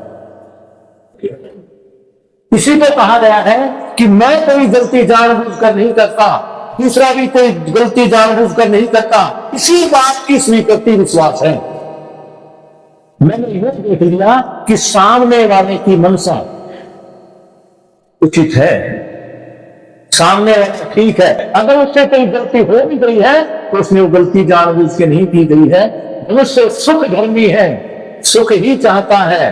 इसी को कहा गया है कि मैं कोई गलती जानबूझकर नहीं करता, दूसरा भी कोई गलती जानबूझकर नहीं करता, इसी बात की स्वीकृति विश्वास है। मैंने यह देख लिया कि सामने वाले की मनसा उचित है, सामने वाला ठीक है, अगर उससे कोई गलती हो भी गई है तो उसने वो गलती जानबूझ के नहीं की गई है। मनुष्य सुख धर्मी है, सुख ही चाहता है।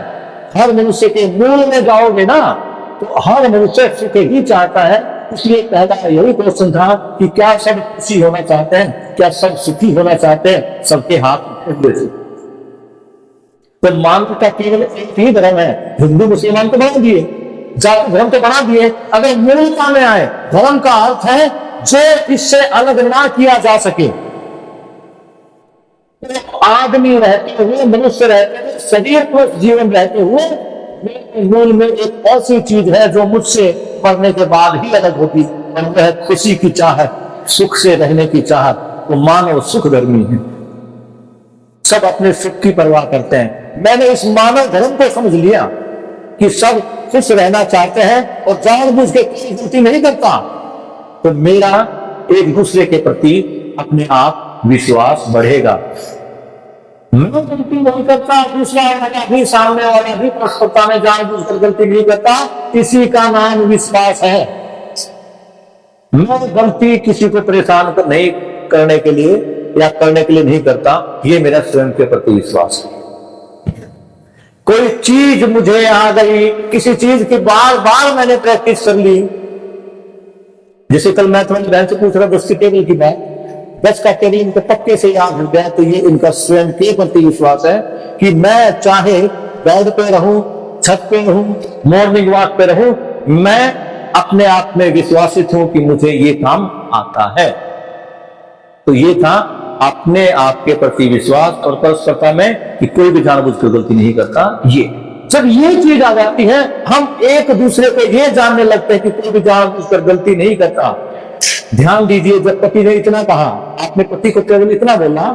हर मनुष्य के मूल में जाओगे ना तो हर मनुष्य सुख ही चाहता है। इसलिए पहला यही क्वेश्चन था कि क्या सब खुशी होना चाहते हैं, क्या सब सुखी होना चाहते हैं? सबके हाथ उठे। तो मानव का केवल एक ही धर्म है, हिंदू मुसलमान तो बना दिए, जाति धर्म तो बना दिए। अगर मूलता में आए, धर्म का अर्थ है जो इससे अलग ना किया जा सके। तो आदमी रहते हुए, मनुष्य रहते हुए, शरीर को जीवन रहते हुए मेरे मूल में एक ऐसी चीज है जो मुझसे मरने के बाद ही अलग होगी, और वह खुशी की चाहत, सुख से रहने की चाहत। तो मानव सुख धर्मी है, सब अपने सुख की परवाह करते हैं। मैंने इस मानव धर्म को समझ लिया कि सब खुश रहना चाहते हैं और जानबूझ के कोई गलती नहीं करता, तो मेरा एक दूसरे के प्रति अपने आप विश्वास बढ़ेगा। मैं गलती नहीं करता, दूसरा वाला भी, सामने वाला भी पक्षता में जानबूझकर गलती नहीं करता, इसी का नाम विश्वास है। मैं गलती किसी को परेशान नहीं करने के लिए या करने के लिए नहीं करता, ये मेरा स्वयं के प्रति विश्वास है। कोई चीज मुझे आ गई, किसी चीज की बार बार मैंने प्रैक्टिस कर ली। जैसे कल मैं तुम्हारी बहन से पूछ रहा 10 की टेबल की बात, 10 का टेबल इनको पक्के से याद हो गया, तो ये इनका स्वयं के प्रति विश्वास है कि मैं चाहे बेड पे रहूं, छत पे रहूं, मॉर्निंग वॉक पे रहूं, मैं अपने आप में विश्वासित हूं कि मुझे ये काम आता है। तो ये था अपने आप के प्रति विश्वास और परस्परता में कि कोई भी जानबूझकर गलती नहीं करता। ये जब ये चीज आ जाती है, हम एक दूसरे को ये जानने लगते हैं कि कोई भी जानबूझकर गलती नहीं करता। ध्यान दीजिए, जब पति ने इतना कहा, आपने पति को केवल इतना बोला,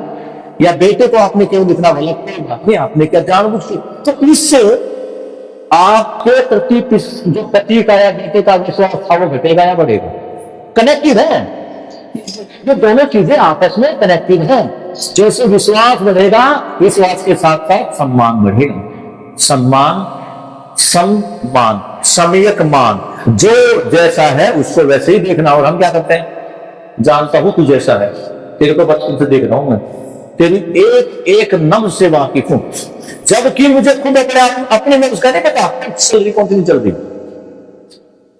या बेटे को आपने केवल इतना बोला, कोई बात नहीं, आपने क्या जानबूझ के, तो इससे आपके प्रति जो पति का या बेटे का विश्वास था वो घटेगा या बढ़ेगा? कनेक्टेड है, ये दोनों चीजें आपस में कनेक्टेड हैं। जैसे विश्वास बढ़ेगा, विश्वास के साथ साथ सम्मान बढ़ेगा। सम्मान, सम्मान, सम्यक मान, जो जैसा है उसको वैसे ही देखना। और हम क्या करते हैं, जानता हूं तू जैसा है, तेरे को बचपन से देख रहा हूं मैं, तेरी एक एक नब्ज से वाकिफ हूं, जबकि मुझे खुद अपने नब्ज का नहीं पता चल रही, कौन सी नहीं चल रही,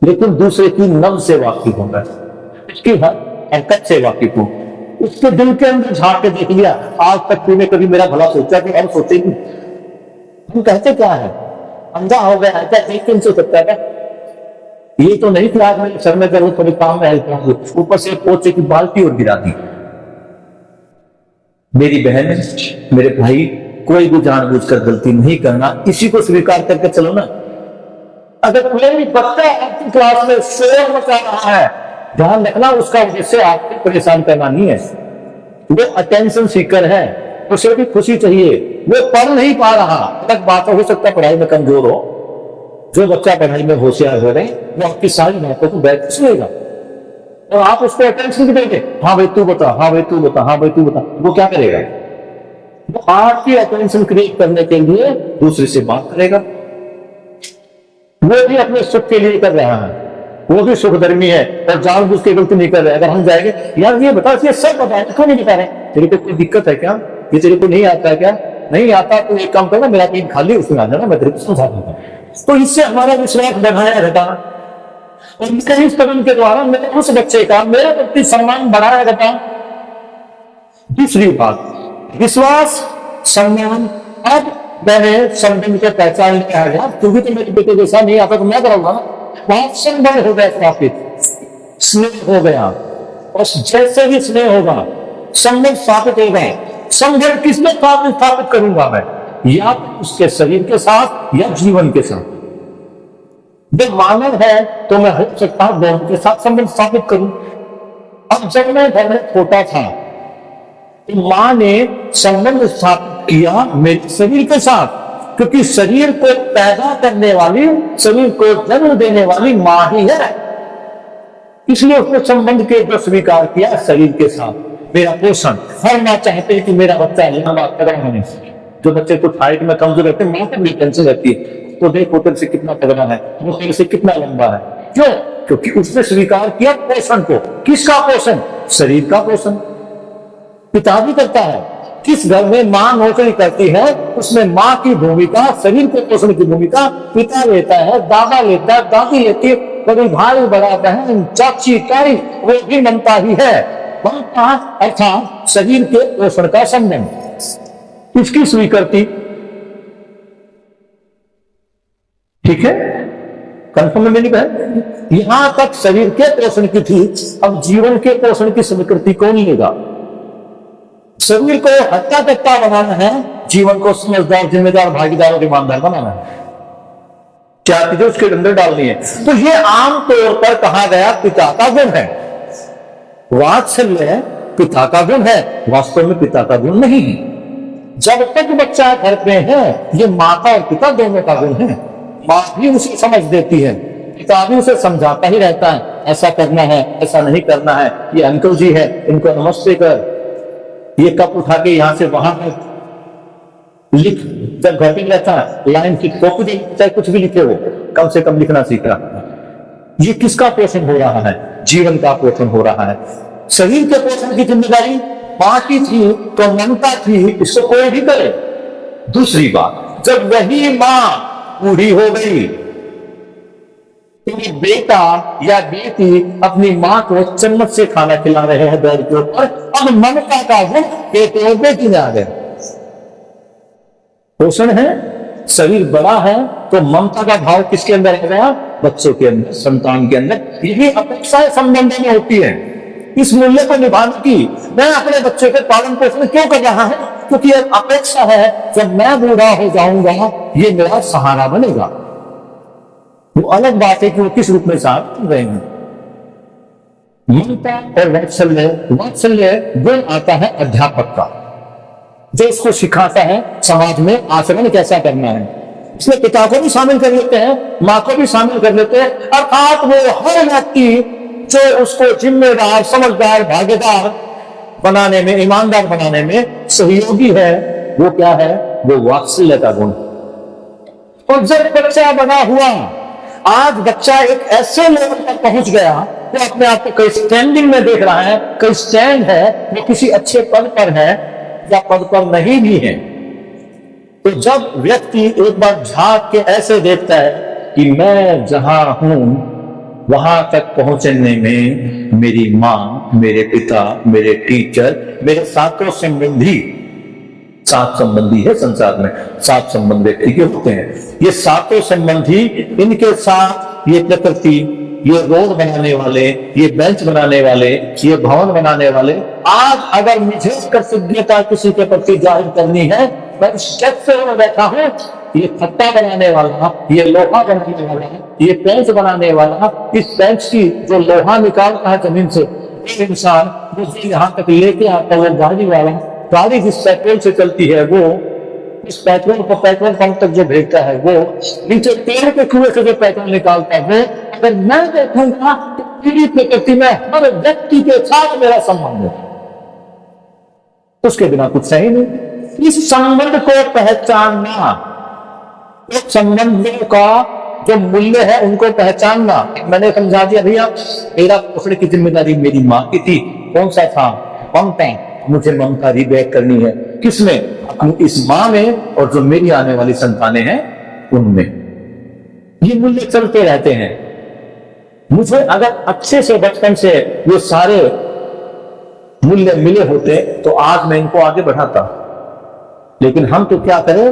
लेकिन दूसरे की नब्ज से वाकिफ हूं मैं, उसकी हरकत से वाकिफ हूं, उसके दिल के अंदर झांक के देख लिया। आज तक तूने कभी मेरा भला सोचा कि अब सोचेगी? हम कहते क्या है, अंधा हो गया है क्या, लेकिन से सकता है? ये तो नहीं कि आज मेरे सर में करूं, थोड़ी काम में हेल्प करूं, ऊपर से पोचे की बाल्टी और गिरा दी। मेरी बहन, मेरे भाई, कोई भी जानबूझकर गलती नहीं करना, इसी को स्वीकार करके चलो ना। अगर कोई भी बच्चा आपकी क्लास में शोर मचा रहा है, ध्यान रखना, उसका उद्देश्य आपको परेशान करना नहीं है, वो अटेंशन सीकर है, उसे भी खुशी चाहिए, वो पढ़ नहीं पा रहा। अलग बात हो सकता है पढ़ाई में कमजोर हो, जो बच्चा पढ़ाई में होशियार हो रहे, वो आपकी सारी बातों को बैठ सुनेगा और आप उसको अटेंशन भी देंगे। हाँ भाई तू बता, हाँ भाई तू बता, हाँ भाई तू बता, वो क्या करेगा? वो आपकी अटेंशन क्रिएट करने के लिए दूसरे से बात करेगा। वो भी अपने सुख के लिए कर रहा है, वो भी सुखधर्मी है और जानबूझ के गलती नहीं कर रहे। अगर हम जाएंगे, यार ये बता, ये सब बता, क्यों नहीं बता रहे? तेरे को कोई दिक्कत है क्या? ये तेरे को नहीं आता है क्या? नहीं आता तो एक काम करना, मेरा पेट खाली, उसमें आ जाना, मैं तेरे को समझा दूंगा। तो इससे हमारा विश्वास बढ़ाया रहता है और इस कदम के द्वारा मैंने उस बच्चे का मेरे प्रति सम्मान बढ़ाया रहता। दूसरी बात, विश्वास, सम्मान। अब मैंने संबंध के पहचान लिया है, तू भी तो मेरे बेटे जैसा नहीं आता तो मैं कराऊंगा ना। वहां संबंध हो गया, स्थापित स्नेह हो गया, और जैसे भी स्नेह होगा संबंध स्थापित होगा। संबंध किसमें स्थापित करूंगा मैं? या उसके शरीर के साथ या जीवन के साथ। जब मानव है तो मैं हो सकता हूं दोनों के साथ संबंध स्थापित करूं। अब जब मैं घर में छोटा था तो मां ने संबंध स्थापित किया मेरे शरीर के साथ, क्योंकि शरीर को पैदा करने वाली, शरीर को जन्म देने वाली मां ही है, इसलिए उसने संबंध के जो स्वीकार किया शरीर के साथ। मेरा पोषण, हर मां चाहते हैं कि मेरा बच्चा लंबा तगड़ा होने। जो बच्चे को हाइट में कमजोर रहते हैं, मां को भी टेंशन रहती है, तो देखो तेरे से कितना तगड़ा है, वो तेरे से कितना लंबा है। क्यों? क्योंकि उसने स्वीकार किया पोषण को। किसका पोषण? शरीर का पोषण। पिता भी करता है। किस घर में मां नौकरी करती है, उसमें मां की भूमिका, शरीर के पोषण की भूमिका पिता लेता है, दादा लेता है, दादी लेती है, कभी भाई, बड़ा बहन, चाची, ताई, वो भी मनता ही है। अर्थात शरीर के पोषण का संबंध, इसकी स्वीकृति। ठीक है, कंफर्म में मेरी बहन? यहां तक शरीर के पोषण की थी। अब जीवन के पोषण की स्वीकृति कौन लेगा? शरीर को हत्या तत्ता बनाना है, जीवन को समझदार, जिम्मेदार, भागीदार और ईमानदार बनाना है। क्या चीजें उसके अंदर डालनी है। तो ये आमतौर पर कहा गया पिता का गुण है। वात्सल्य पिता का गुण है, वास्तव में पिता का गुण नहीं है। जब तक बच्चा घर पे है, ये माता और पिता दोनों का गुण है। माँ भी उसे समझ देती है, पिता भी उसे समझाता ही रहता है, ऐसा करना है, ऐसा नहीं करना है, ये अंकल जी है, इनको नमस्ते कर, ये कप उठा के यहां से वहां लिख। जब घर पे रहता है, लाइन की कॉपी, चाहे कुछ भी लिखे, वो कम से कम लिखना सीख रहा। ये किसका पोषण हो रहा है? जीवन का पोषण हो रहा है। शरीर के पोषण की जिम्मेदारी मां की थी, तो ममता थी, इसको कोई भी करे। दूसरी बात, जब वही मां बूढ़ी हो गई, तो बेटा या बेटी अपनी मां को चम्मच से खाना खिला रहे हैं दौड़ के ऊपर, अब ममता का गुण बेटे और बेटी में आ गया। पोषण है, शरीर बड़ा है, तो ममता का भाव किसके अंदर आ गया? बच्चों के अंदर, संतान के अंदर। यही अपेक्षाएं संबंध में होती है। इस मूल्य को निभाने की मैं अपने बच्चे के पालन पोषण क्यों कर रहा है? क्योंकि यह अपेक्षा है जब मैं बूढ़ा हो जाऊंगा ये मेरा सहारा बनेगा। वो अलग बात है कि वो किस रूप में साथ रहे हैं। ममता और वात्सल्य गुण आता है अध्यापक का, जो इसको सिखाता है समाज में आचरण कैसा करना है। इसमें पिता को भी शामिल कर लेते हैं, मां को भी शामिल कर लेते हैं, अर्थात वो हर व्यक्ति जो उसको जिम्मेदार, समझदार, भागीदार बनाने में, ईमानदार बनाने में सहयोगी है, वो क्या है? वो वात्सल्य का गुण। और जब बच्चा बना हुआ, आज बच्चा एक ऐसे लेवल पर पहुंच गया, वो अपने आप को कई स्टैंडिंग में देख रहा है, कई स्टैंड है, वो किसी अच्छे पद पर है या पद पर नहीं भी है। तो जब व्यक्ति एक बार झांक के ऐसे देखता है कि मैं जहां हूं वहां तक पहुंचने में मेरी मां, मेरे पिता, मेरे टीचर, मेरे सातों संबंधी, 7 संबंधी है संसार में, 7 संबंध व्यक्ति के होते हैं। ये सातों संबंधी, इनके साथ ये प्रकृति, ये रोड बनाने वाले, ये बेंच बनाने वाले, ये भवन बनाने वाले, आज अगर मुझे कृतज्ञता किसी के प्रति जाहिर करनी है, मैं इस स्टेप में बैठा हूं, ये खट्टा बनाने वाला, ये लोहा बनाने वाला, ये बेंच बनाने वाला, इस बेंच की जो लोहा निकालता है जमीन से, ये इंसान मुझे यहां तक लेके आता है, गाड़ी वाला, गाड़ी जिस पेट्रोल से चलती है वो इस पेट्रोल को पेट्रोल पंप तक जो भेजता है, वो नीचे पेड़ के कुएं से जो पेट्रोल निकालता है, वो अगर मैं देखूंगा तो पूरी प्रकृति में हर व्यक्ति के साथ मेरा संबंध है, उसके बिना कुछ सही नहीं। इस संबंध को पहचानना, एक संबंधों का जो मूल्य है उनको पहचानना। मैंने समझा दिया भैया, मेरा पोषण की जिम्मेदारी मेरी मां की थी। कौन सा था? ममता। मुझे ममता रिबैक करनी है, किसमें? अपनी इस मां में, और जो मेरी आने वाली संतानें हैं उनमें। ये मूल्य चलते रहते हैं। मुझे अगर अच्छे से बचपन से ये सारे मूल्य मिले होते तो आज मैं इनको आगे बढ़ाता। लेकिन हम तो क्या करें,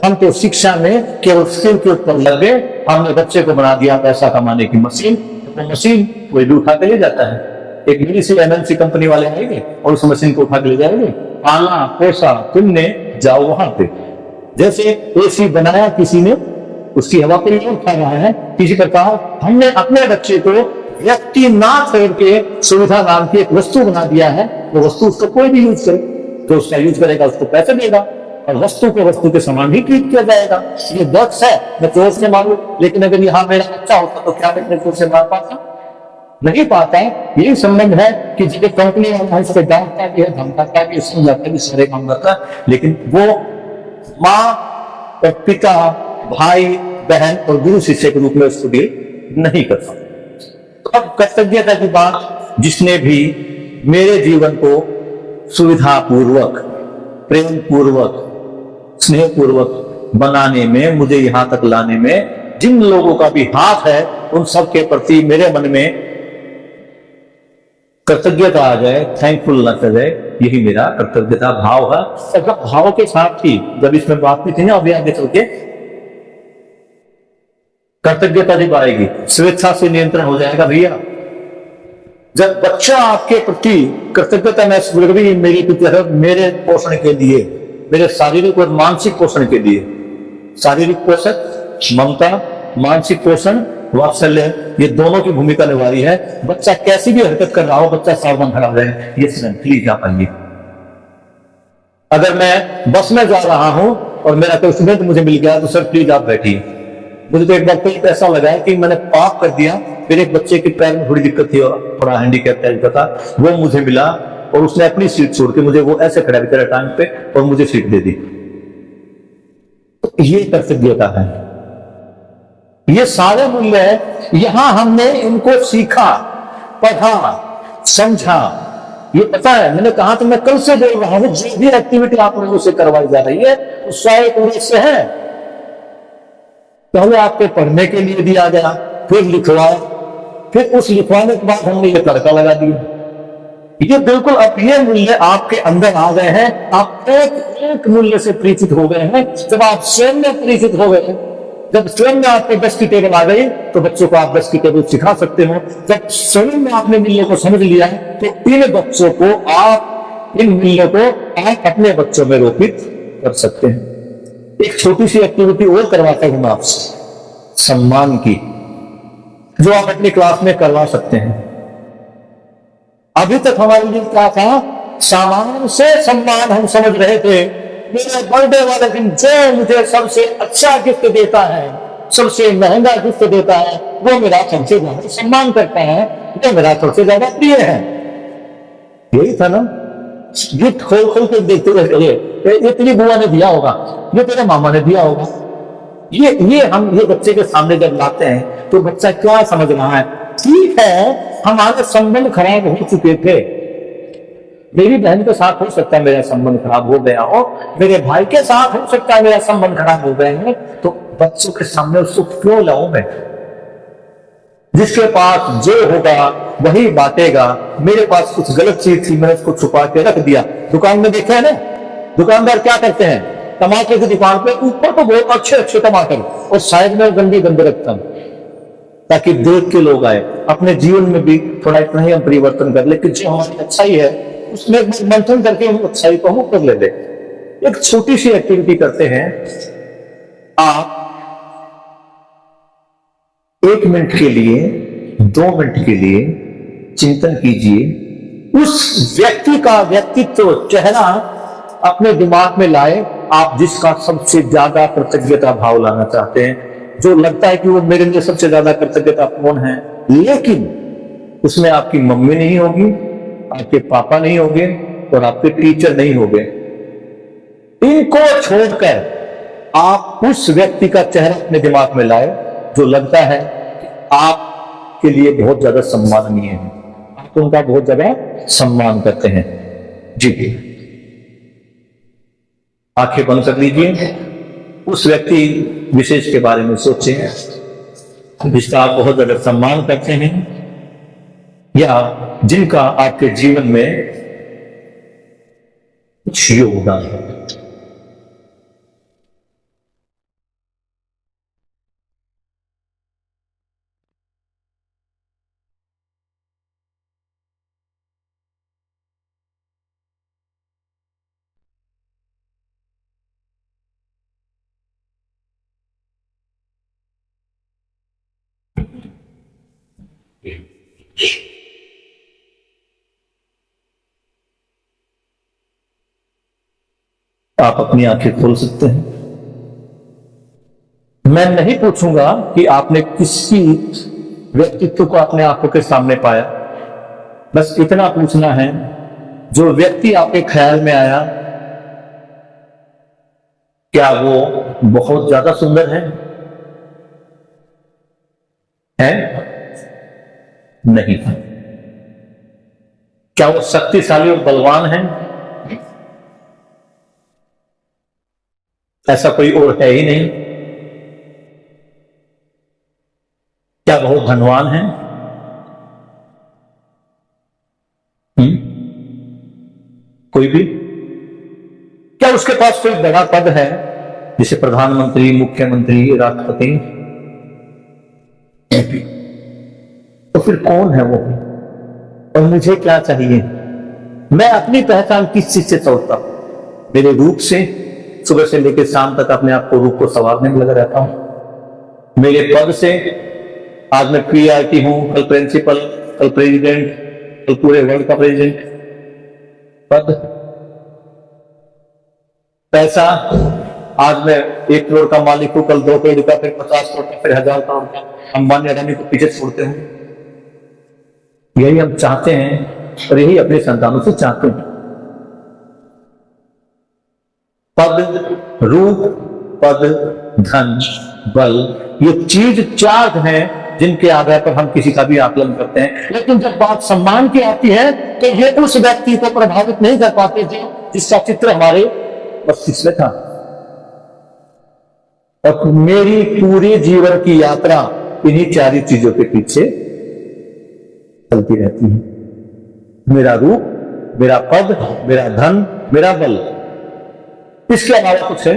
हम तो शिक्षा में केवल स्किल के ऊपर लगे, हमने बच्चे को बना दिया पैसा कमाने की मशीन। तो मशीन कोई भी उठा के ले जाता है। एक बड़ी सी एमएनसी कंपनी वाले आएंगे और उस मशीन को उठा के ले जाएंगे, पाला पोसा तुमने, जाओ वहां पे। जैसे एसी बनाया किसी ने, उसकी हवा को यूज खा रहा है, किसी प्रकार हमने अपने बच्चे को व्यक्ति ना छोड़ के सुविधा नाम की एक वस्तु बना दिया है। वो वस्तु उसको कोई भी यूज करे, तो उसका यूज करेगा उसको पैसे देगा, और वस्तु को वस्तु के समान ही ट्रीट किया जाएगा। ये ड्रग्स है, मैं जोर से मारूं, लेकिन अगर यहाँ मेरा अच्छा होता तो क्या मैं जोर से मार पाता? नहीं पाता। यही संबंध है कि जिसे कंपनी वाला इसको डांटता भी है, धमकाता भी, समझाता भी, सारे काम करता, लेकिन वो माँ और पिता, भाई बहन और गुरु शिष्य के रूप में उसको डील नहीं करता। तो अब कर्तव्यता की बात, जिसने भी मेरे जीवन को सुविधा पूर्वक, प्रेम पूर्वक, स्नेह पूर्वक बनाने में, मुझे यहां तक लाने में जिन लोगों का भी हाथ है, उन सब के प्रति मेरे मन में कृतज्ञता आ जाए, थैंकफुलनेस आ जाए, यही मेरा कृतज्ञता भाव है। अगर भाव के साथ ही जब इसमें बात भी थी ना, अभी आगे चल के कर्तव्यता जब आएगी, स्वेच्छा से नियंत्रण हो जाएगा भैया। जब बच्चा आपके प्रति कृतज्ञता महसूस करेगा, मेरी पिता मेरे पोषण के लिए, मेरे शारीरिक और मानसिक पोषण के लिए, शारीरिक पोषण ममता, मानसिक पोषण वात्सल्य, ये दोनों की भूमिका निभा रही है। बच्चा कैसी भी हरकत कर रहा हो, बच्चा सावधान खड़ा हो जाए, ये सर प्लीज आप आइए। अगर मैं बस में जा रहा हूं और मेरा कोई स्टूडेंट मुझे मिल गया तो सर प्लीज आप बैठिए। मुझे तो एक बार तो ऐसा लगा है कि मैंने पाप कर दिया, फिर एक बच्चे के पैर में थोड़ी दिक्कत थी, थोड़ा हैंडीकैप टाइप का था, वो मुझे मिला और उसने अपनी सीट छोड़ के मुझे वो ऐसे खड़ा किया टांग पे और मुझे सीट दे दी। तो ये कर्तव्यता है, ये सारे मूल्य है। यहां हमने इनको सीखा, पढ़ा, समझा। ये पता है, मैंने कहा तो मैं कल से बोल रहा हूं, जो भी एक्टिविटी आप लोगों से करवाई जा रही है वो 100 से है। पहले आपको पढ़ने के लिए दिया गया, फिर लिखवाया, फिर उस लिखवाने के बाद हमने ये तड़का लगा दिया। ये बिल्कुल अब ये मूल्य आपके अंदर आ गए हैं, आप एक एक मूल्य से परिचित हो गए हैं। जब आप स्वयं में परिचित हो गए, जब स्वयं में आपको 10 की टेबल आ गई तो बच्चों को आप 10 की टेबल सिखा सकते हो। जब स्वयं में आपने मूल्यों को समझ लिया है तो इन बच्चों को आप, इन मूल्यों को आप अपने बच्चों में रोपित कर सकते हैं। एक छोटी सी एक्टिविटी और करवाता हूं मैं आपसे, सम्मान की, जो आप अपनी क्लास में करवा सकते हैं। अभी तक हमारे लिए क्या था, सामान से सम्मान हम समझ रहे थे। मेरे बर्थडे वाले दिन जो मुझे सबसे अच्छा गिफ्ट देता है, सबसे महंगा गिफ्ट देता है, वो मेरा सबसे ज्यादा सम्मान करता है, वो मेरा सबसे ज्यादा प्रिय है। यही था ना, गिफ्ट खोल खोल के देखते रहे, ये तेरी बुआ ने दिया होगा, ये तेरे मामा ने दिया होगा। ये बच्चे के सामने जब लाते हैं तो बच्चा क्या समझ रहा है, ठीक है हमारे संबंध खराब हो चुके थे, मेरी बहन के साथ हो सकता है मेरा संबंध खराब हो गया हो, मेरे भाई के साथ हो सकता है मेरा संबंध खराब हो गए हैं, तो बच्चों के सामने उसको क्यों लाऊं मैं? जिसके पास जो होगा वही बांटेगा। मेरे पास कुछ गलत चीज थी, मैंने उसको छुपा के रख दिया। दुकान में देखा है ना, दुकानदार क्या करते हैं, टमाटर की दुकान पे ऊपर तो बहुत अच्छे अच्छे टमाटर और साइड में गंदे गंदे रखता हूं, ताकि देख के लोग आए। अपने जीवन में भी थोड़ा इतना ही हम परिवर्तन कर ले कि जो हमारी अच्छाई है उसमें मंथन करके हम अच्छाई को हम कर ले। एक छोटी सी एक्टिविटी करते हैं, आप 1 मिनट के लिए, 2 मिनट के लिए चिंतन कीजिए, उस व्यक्ति का व्यक्तित्व, चेहरा अपने दिमाग में लाए, आप जिसका सबसे ज्यादा कृतज्ञता भाव लाना चाहते हैं, जो लगता है कि वो मेरे लिए सबसे ज्यादा कृतज्ञतापूर्ण है, लेकिन उसमें आपकी मम्मी नहीं होगी, आपके पापा नहीं होंगे और आपके टीचर नहीं होंगे। इनको छोड़कर आप उस व्यक्ति का चेहरा अपने दिमाग में लाए जो लगता है कि आपके लिए बहुत ज्यादा सम्माननीय है, आप उनका बहुत ज्यादा सम्मान करते हैं। जी, आंखें बंद कर लीजिए, उस व्यक्ति विशेष के बारे में सोचें जिसका आप बहुत ज्यादा सम्मान करते हैं या जिनका आपके जीवन में कुछ योगदान है। आप अपनी आंखें खोल सकते हैं। मैं नहीं पूछूंगा कि आपने किसी व्यक्तित्व को अपने आंखों के सामने पाया, बस इतना पूछना है, जो व्यक्ति आपके ख्याल में आया क्या वो बहुत ज्यादा सुंदर है? नहीं। क्या वो शक्तिशाली और बलवान है? ऐसा कोई और है ही नहीं। क्या बहुत धनवान है? कोई भी? क्या उसके पास कोई बड़ा पद है, जैसे प्रधानमंत्री, मुख्यमंत्री, राष्ट्रपति? तो फिर कौन है वो और मुझे क्या चाहिए? मैं अपनी पहचान किस चीज से तोड़ता हूं? मेरे रूप से, सुबह से लेकर शाम तक अपने आप को रूप को संवारने में लगा रहता हूं। मेरे पद से, आज मैं PRT हूं, कल प्रिंसिपल, कल प्रेसिडेंट, कल पूरे वर्ल्ड का प्रेसिडेंट। पद, पैसा, आज मैं 1 करोड़ का मालिक हूं, कल 2 करोड़ का, फिर 50 करोड़ का, फिर 1000 करोड़ का। अंबानी अडानी को पीछे छोड़ते हैं। यही हम चाहते हैं और यही अपने संतानों से चाहते हैं। पद, रूप, पद, धन, बल, ये चीज 4 हैं जिनके आधार पर हम किसी का भी आकलन करते हैं। लेकिन जब बात सम्मान की आती है तो ये उस व्यक्ति को प्रभावित नहीं कर पाते जिसका चित्र हमारे मस्तिष्क में था। और मेरी पूरी जीवन की यात्रा इन्हीं 4 चीजों के पीछे चलती रहती है। मेरा रूप, मेरा पद, मेरा धन, मेरा बल, इसके अलावा कुछ है।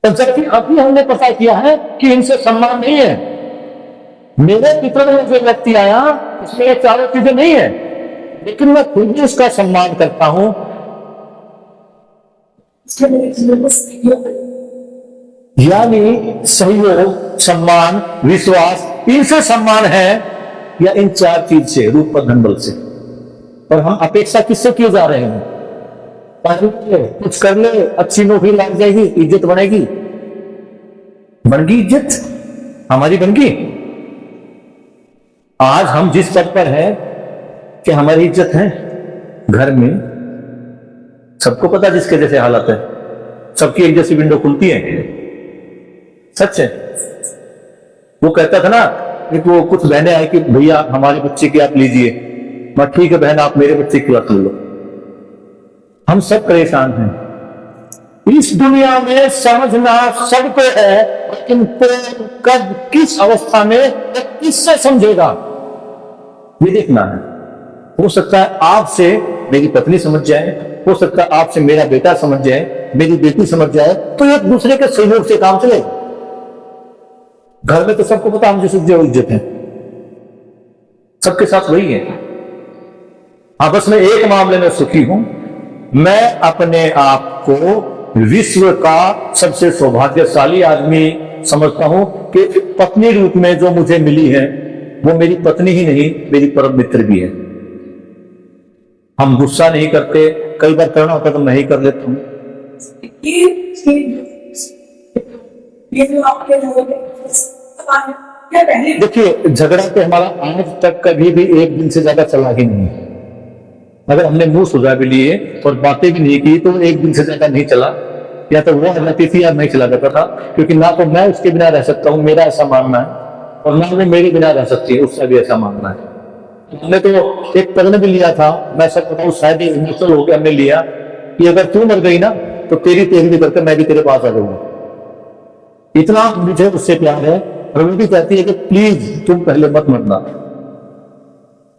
तो जबकि अभी हमने पता किया है कि इनसे सम्मान नहीं है। मेरे पितर में जो व्यक्ति आया उसमें ये 4 चीजें नहीं है, लेकिन मैं खुद भी उसका सम्मान करता हूं। यानी सहयोग, सम्मान, विश्वास, इनसे सम्मान है या इन 4 चीज से, रूप, पद, धन, बल से। और हम अपेक्षा किससे किए जा रहे हैं? कुछ कर ले, अच्छी नौकरी लग जाएगी, इज्जत बनेगी। बन गई इज्जत हमारी, बन गई। आज हम जिस पद पर हैं कि हमारी इज्जत है घर में, सबको पता जिसके जैसे हालत है, सबकी एक जैसी विंडो खुलती है, सच है। वो कहता था ना कि वो कुछ बहनें आई कि भैया हमारे बच्चे की आप लीजिए, मैं ठीक है बहन आप मेरे बच्चे की बात लो। हम सब परेशान हैं इस दुनिया में, समझना सबको है, लेकिन कौन कब किस अवस्था में किससे समझेगा ये देखना है। हो सकता है आपसे मेरी पत्नी समझ जाए, हो सकता है आपसे मेरा बेटा समझ जाए, मेरी बेटी समझ जाए, तो एक दूसरे के सहयोग से काम चलेगा। घर में तो सबको पता हम जिसे जो इज्जत है, सबके साथ वही है। आपस में एक मामले में सुखी हूं, मैं अपने आप को विश्व का सबसे सौभाग्यशाली आदमी समझता हूं कि पत्नी रूप में जो मुझे मिली है वो मेरी पत्नी ही नहीं, मेरी परम मित्र भी है। हम गुस्सा नहीं करते, कई बार करना होता तो मैं ही कर लेता हूं। देखिए झगड़ा तो हमारा आज तक कभी भी एक दिन से ज्यादा चला ही नहीं। अगर हमने मुंह सुझा भी लिए और बातें भी नहीं की तो एक दिन से ज्यादा नहीं चला, या तो वो आ जाती थी या नहीं चला जाता था। क्योंकि ना तो मैं उसके बिना रह सकता हूं, मेरा ऐसा मानना है, और ना वो मेरे बिना रह सकती है, उसका भी ऐसा मानना है। हमने तो एक प्रण भी लिया था, मैं सब बताऊं शायद इमोशनल हो गया, हमने लिया कि अगर तू मर गई ना तो तेरी भी करके मैं भी तेरे पास आ जाऊंगा। इतना मुझे उससे प्यार है, और वो भी कहती है कि प्लीज तुम पहले मत मरना।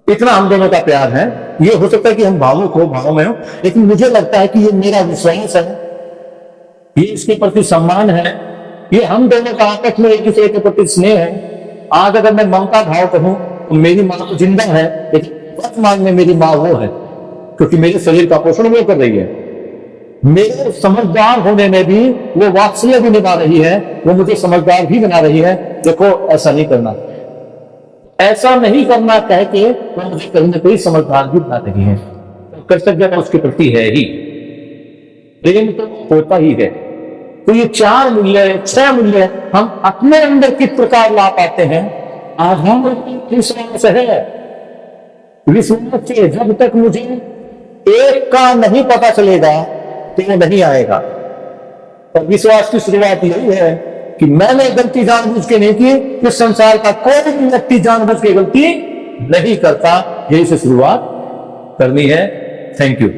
इतना हम दोनों का प्यार है। ये हो सकता है कि हम भावुक हो, भावों में हो, लेकिन मुझे लगता है कि ये मेरा विश्वास है, ये इसके प्रति सम्मान है, ये हम दोनों का आपस में एक दूसरे के प्रति स्नेह है। आज अगर मैं ममता भाव कहूं तो मेरी मां तो जिंदा है, लेकिन वर्तमान में मेरी मां वो है, क्योंकि मेरे शरीर का पोषण वो कर रही है। मेरे समझदार होने में भी वो वात्सल्य भी निभा रही है, वो मुझे समझदार भी बना रही है। देखो ऐसा नहीं करना, ऐसा नहीं करना कह के वो मुझे कहीं ना कहीं समझदार भी बना रही है। तो कर्तव्य उसके प्रति है ही, प्रेम तो होता ही है। तो ये 4 मूल्य, 6 मूल्य हम अपने अंदर किस प्रकार ला पाते हैं, आज हम विश्वास है। विश्वास से जब तक मुझे एक का नहीं पता चलेगा तो वो नहीं आएगा। और विश्वास की शुरुआत यही है कि मैंने गलती जानबूझ के नहीं की, इस संसार का कोई भी व्यक्ति जानबूझ के गलती नहीं करता। यही से शुरुआत करनी है। Thank you.